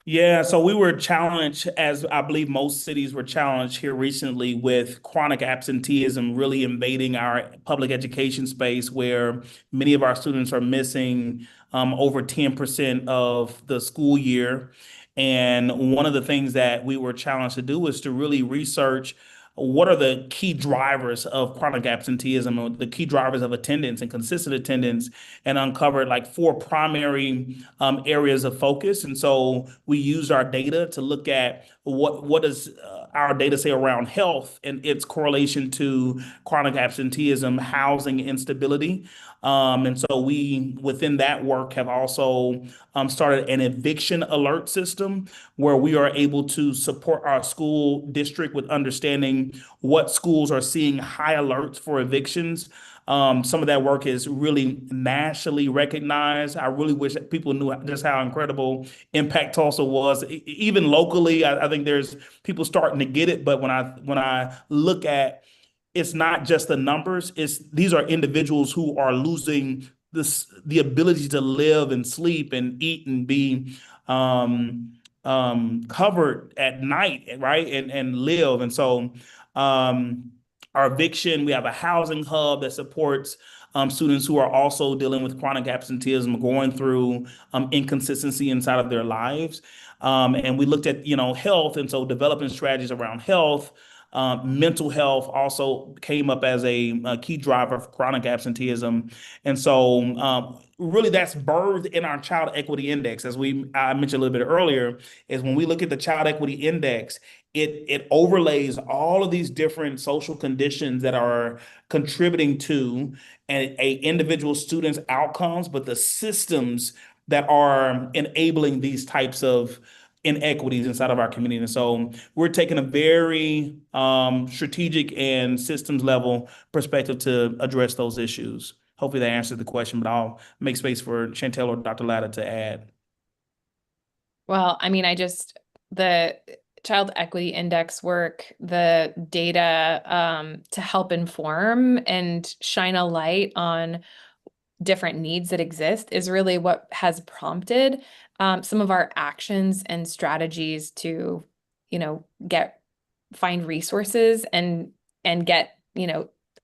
Yeah, so we were challenged, as I believe most cities were challenged here recently, with chronic absenteeism really invading our public education space, where many of our students are missing over 10% of the school year. And one of the things that we were challenged to do was to really research what are the key drivers of chronic absenteeism, or the key drivers of attendance and consistent attendance, and uncovered like four primary areas of focus. And so we used our data to look at what does our data say around health and its correlation to chronic absenteeism, housing instability. And so we, within that work, have also started an eviction alert system where we are able to support our school district with understanding what schools are seeing high alerts for evictions. Some of that work is really nationally recognized. I really wish that people knew just how incredible Impact Tulsa was. Even locally, I think there's people starting to get it. But when I look at, it's not just the numbers. It's these are individuals who are losing the ability to live and sleep and eat and be covered at night, right? And live. And so our eviction, we have a housing hub that supports students who are also dealing with chronic absenteeism, going through inconsistency inside of their lives. And we looked at, health, and so developing strategies around health. Mental health also came up as a key driver of chronic absenteeism. And so really that's birthed in our child equity index. As I mentioned a little bit earlier, is when we look at the child equity index, it overlays all of these different social conditions that are contributing to a individual student's outcomes, but the systems that are enabling these types of inequities inside of our community. And so we're taking a very strategic and systems level perspective to address those issues. Hopefully that answered the question, but I'll make space for Chantel or Dr. Latta to add. Well, I mean, the child equity index work, the data to help inform and shine a light on different needs that exist is really what has prompted some of our actions and strategies to, find resources and get,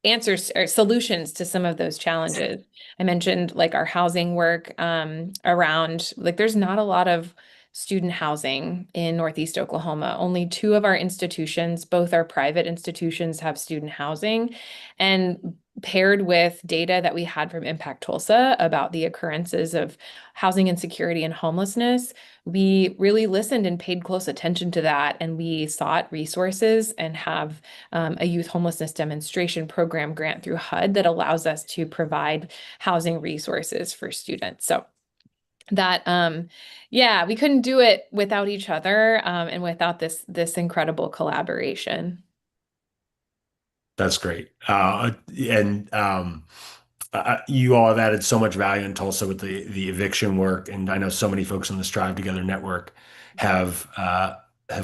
answers or solutions to some of those challenges. I mentioned like our housing work around, like there's not a lot of student housing in Northeast Oklahoma. Only two of our institutions, both our private institutions, have student housing. And paired with data that we had from Impact Tulsa about the occurrences of housing insecurity and homelessness, we really listened and paid close attention to that. And we sought resources and have a youth homelessness demonstration program grant through HUD that allows us to provide housing resources for students. So that, yeah, we couldn't do it without each other and without this incredible collaboration. That's great. You all have added so much value in Tulsa with the eviction work, and I know so many folks on the Strive Together network have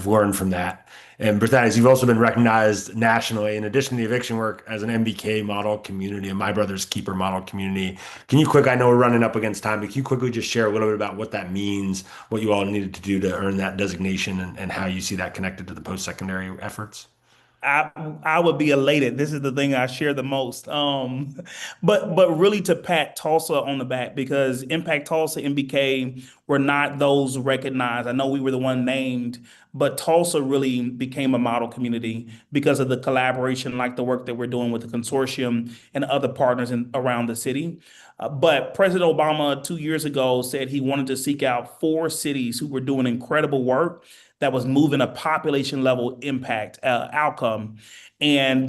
learned from that. And Berthaddeus, you've also been recognized nationally, in addition to the eviction work, as an MBK model community, a My Brother's Keeper model community. I know we're running up against time, but can you quickly just share a little bit about what that means, what you all needed to do to earn that designation, and how you see that connected to the post-secondary efforts? I I would be elated. This is the thing I share the most. But really to pat Tulsa on the back, because Impact Tulsa, MBK were not those recognized. I know we were the one named, but Tulsa really became a model community because of the collaboration, like the work that we're doing with the consortium and other partners around the city. But President Obama 2 years ago said he wanted to seek out four cities who were doing incredible work that was moving a population level impact outcome. And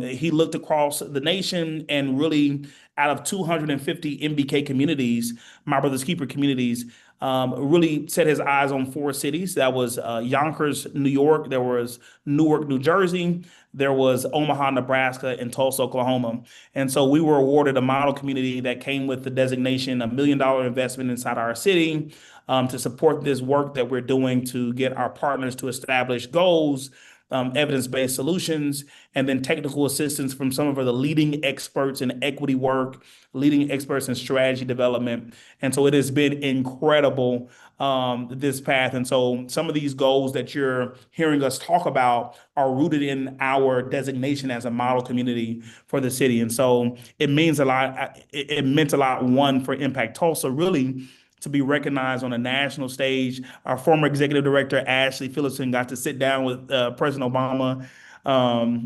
he looked across the nation and really out of 250 MBK communities, My Brother's Keeper communities, really set his eyes on four cities. That was Yonkers, New York. There was Newark, New Jersey. There was Omaha, Nebraska, and Tulsa, Oklahoma. And so we were awarded a model community that came with the designation, $1 million investment inside our city, to support this work that we're doing to get our partners to establish goals evidence-based solutions, and then technical assistance from some of the leading experts in equity work, leading experts in strategy development. And so it has been incredible, this path. And so some of these goals that you're hearing us talk about are rooted in our designation as a model community for the city. And so it means a lot. It meant a lot, one, for Impact Tulsa, really to be recognized on a national stage. Our former executive director, Ashley Phillipson, got to sit down with President Obama,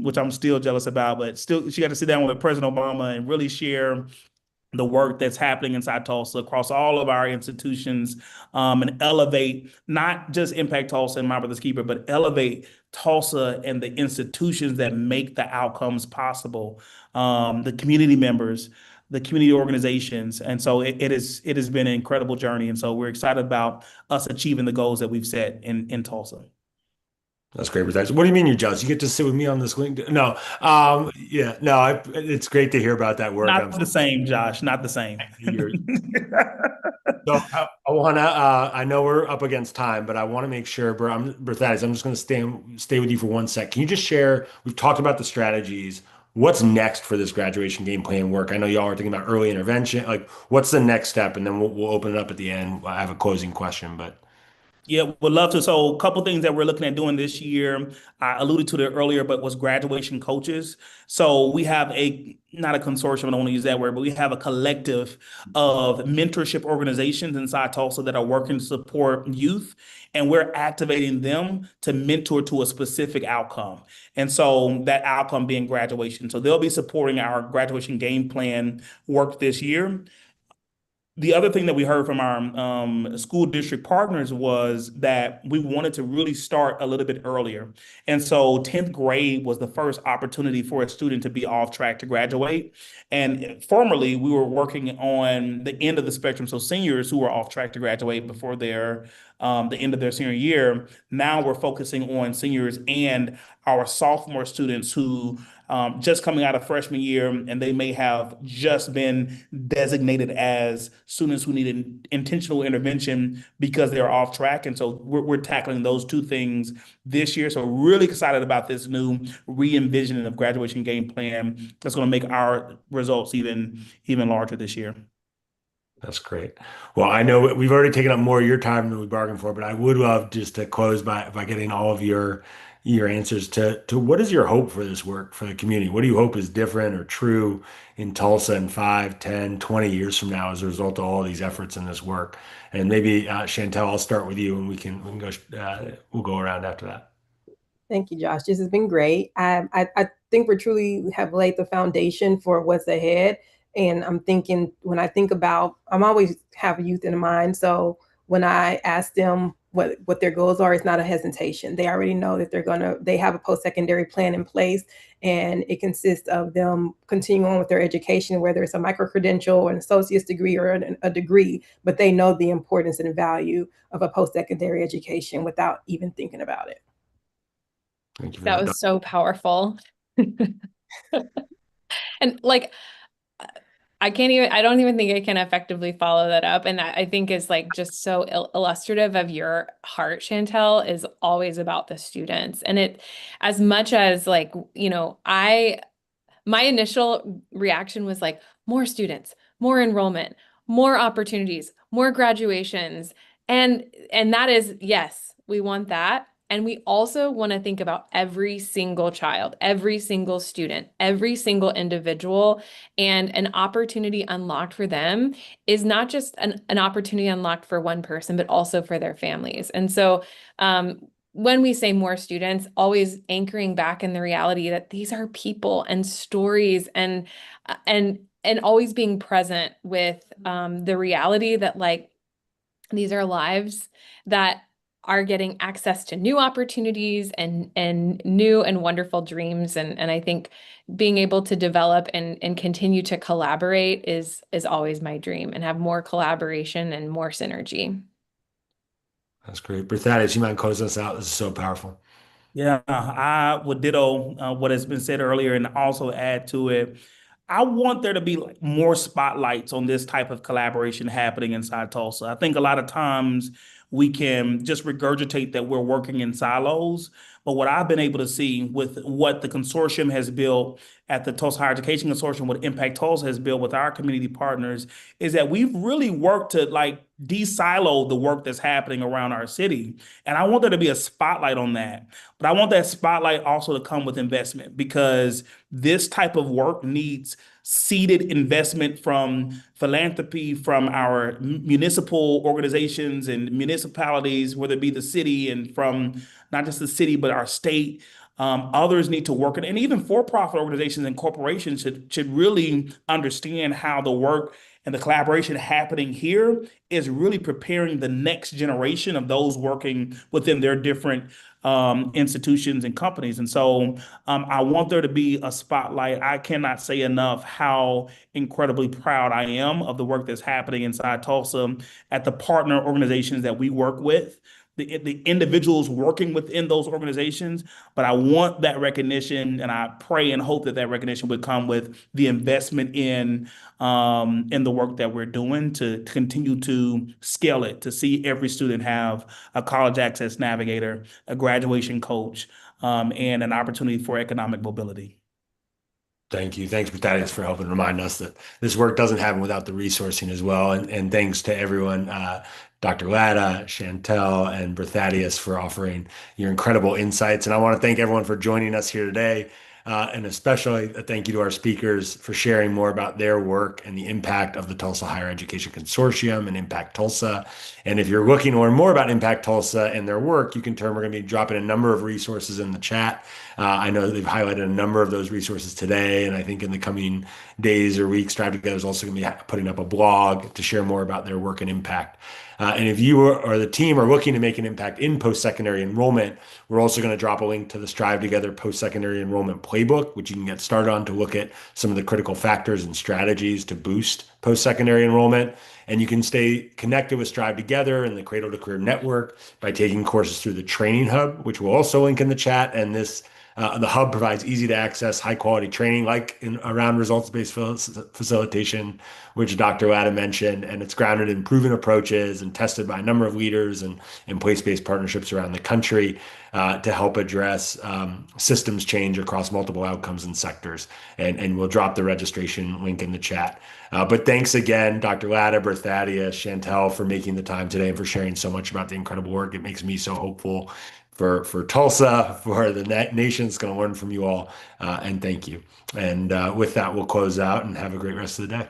which I'm still jealous about, but still, she got to sit down with President Obama and really share the work that's happening inside Tulsa across all of our institutions, and elevate not just Impact Tulsa and My Brother's Keeper, but elevate Tulsa and the institutions that make the outcomes possible, the community members, the community organizations. And so it has been an incredible journey. And so we're excited about us achieving the goals that we've set in Tulsa. That's great, Bethesda. What do you mean you're jealous? You get to sit with me on this link? No, yeah, no, it's great to hear about that work. Not the same, Josh, not the same. So I want to. I know we're up against time, but I want to make sure, Berthadis, I'm just going to stay with you for 1 sec. Can you just share? We've talked about the strategies. What's next for this graduation game plan work? I know y'all are thinking about early intervention. Like, what's the next step? And then we'll open it up at the end. I have a closing question, but Yeah, would love to. So, a couple things that we're looking at doing this year. I alluded to it earlier, but was graduation coaches. So we have not a consortium, I don't want to use that word, but we have a collective of mentorship organizations inside Tulsa that are working to support youth, and we're activating them to mentor to a specific outcome. And so that outcome being graduation. So they'll be supporting our graduation game plan work this year. The other thing that we heard from our school district partners was that we wanted to really start a little bit earlier. And so 10th grade was the first opportunity for a student to be off track to graduate. And formerly, we were working on the end of the spectrum. So seniors who were off track to graduate before the end of their senior year. Now we're focusing on seniors and our sophomore students who just coming out of freshman year, and they may have just been designated as students who need intentional intervention because they're off track. And so we're tackling those two things this year. So really excited about this new re-envisioning of graduation game plan that's going to make our results even larger this year. that's great. Well, I know we've already taken up more of your time than we bargained for, but I would love just to close by getting all of your answers to what is your hope for this work for the community? What do you hope is different or true in Tulsa in 5, 10, 20 years from now as a result of all these efforts in this work? And maybe Chantel, I'll start with you, and we can go we'll go around after that. Thank you, Josh. This has been great. I think we truly have laid the foundation for what's ahead. And I'm thinking, when I think about, I'm always have youth in mind. So when I ask them what their goals are, it's not a hesitation. They already know that they have a post-secondary plan in place, and it consists of them continuing on with their education, whether it's a micro-credential, an associate's degree, or a degree, but they know the importance and value of a post-secondary education without even thinking about it. Thank you for That was so powerful. And like, I don't even think I can effectively follow that up. And I think is like just so illustrative of your heart, Chantel, is always about the students. And it, as much as like, my initial reaction was like, more students, more enrollment, more opportunities, more graduations. And that is, yes, we want that. And we also want to think about every single child, every single student, every single individual, and an opportunity unlocked for them is not just an opportunity unlocked for one person, but also for their families. And so when we say more students, always anchoring back in the reality that these are people and stories, and always being present with the reality that like these are lives that are getting access to new opportunities and new and wonderful dreams. And I think being able to develop and continue to collaborate is always my dream, and have more collaboration and more synergy. That's great. Berthadis, you mind closing us out? This is so powerful. Yeah, I would ditto what has been said earlier, and also add to it. I want there to be like more spotlights on this type of collaboration happening inside Tulsa. I think a lot of times we can just regurgitate that we're working in silos. But what I've been able to see with what the consortium has built at the Tulsa Higher Education Consortium, what Impact Tulsa has built with our community partners, is that we've really worked to like de-silo the work that's happening around our city. And I want there to be a spotlight on that. But I want that spotlight also to come with investment, because this type of work needs seeded investment from philanthropy, from our municipal organizations and municipalities, whether it be the city, and from not just the city, but our state. Others need to work it, and even for-profit organizations and corporations should really understand how the work and the collaboration happening here is really preparing the next generation of those working within their different institutions and companies. And so I want there to be a spotlight. I cannot say enough how incredibly proud I am of the work that's happening inside Tulsa at the partner organizations that we work with, the individuals working within those organizations. But I want that recognition, and I pray and hope that that recognition would come with the investment in the work that we're doing to continue to scale it, to see every student have a college access navigator, a graduation coach, and an opportunity for economic mobility. Thank you. Thanks, Thaddeus, for helping remind us that this work doesn't happen without the resourcing as well. And thanks to everyone, Dr. Latta, Chantel, and Berthadius, for offering your incredible insights. And I want to thank everyone for joining us here today. And especially a thank you to our speakers for sharing more about their work and the impact of the Tulsa Higher Education Consortium and Impact Tulsa. And if you're looking to learn more about Impact Tulsa and their work, you can turn. We're going to be dropping a number of resources in the chat. I know that they've highlighted a number of those resources today, and I think in the coming days or weeks, Strive Together is also going to be putting up a blog to share more about their work and impact. And if you or the team are looking to make an impact in post-secondary enrollment, we're also going to drop a link to the Strive Together Post-Secondary Enrollment Playbook, which you can get started on to look at some of the critical factors and strategies to boost post-secondary enrollment. And you can stay connected with Strive Together and the Cradle-to-Career Network by taking courses through the Training Hub, which we'll also link in the chat. And the hub provides easy to access, high quality training around results-based facilitation, which Dr. Latta mentioned, and it's grounded in proven approaches and tested by a number of leaders and place-based partnerships around the country to help address systems change across multiple outcomes and sectors. And we'll drop the registration link in the chat. But thanks again, Dr. Latta, Berthadius, Chantel, for making the time today and for sharing so much about the incredible work. It makes me so hopeful for Tulsa, for the nation's going to learn from you all. And thank you. And with that, we'll close out and have a great rest of the day.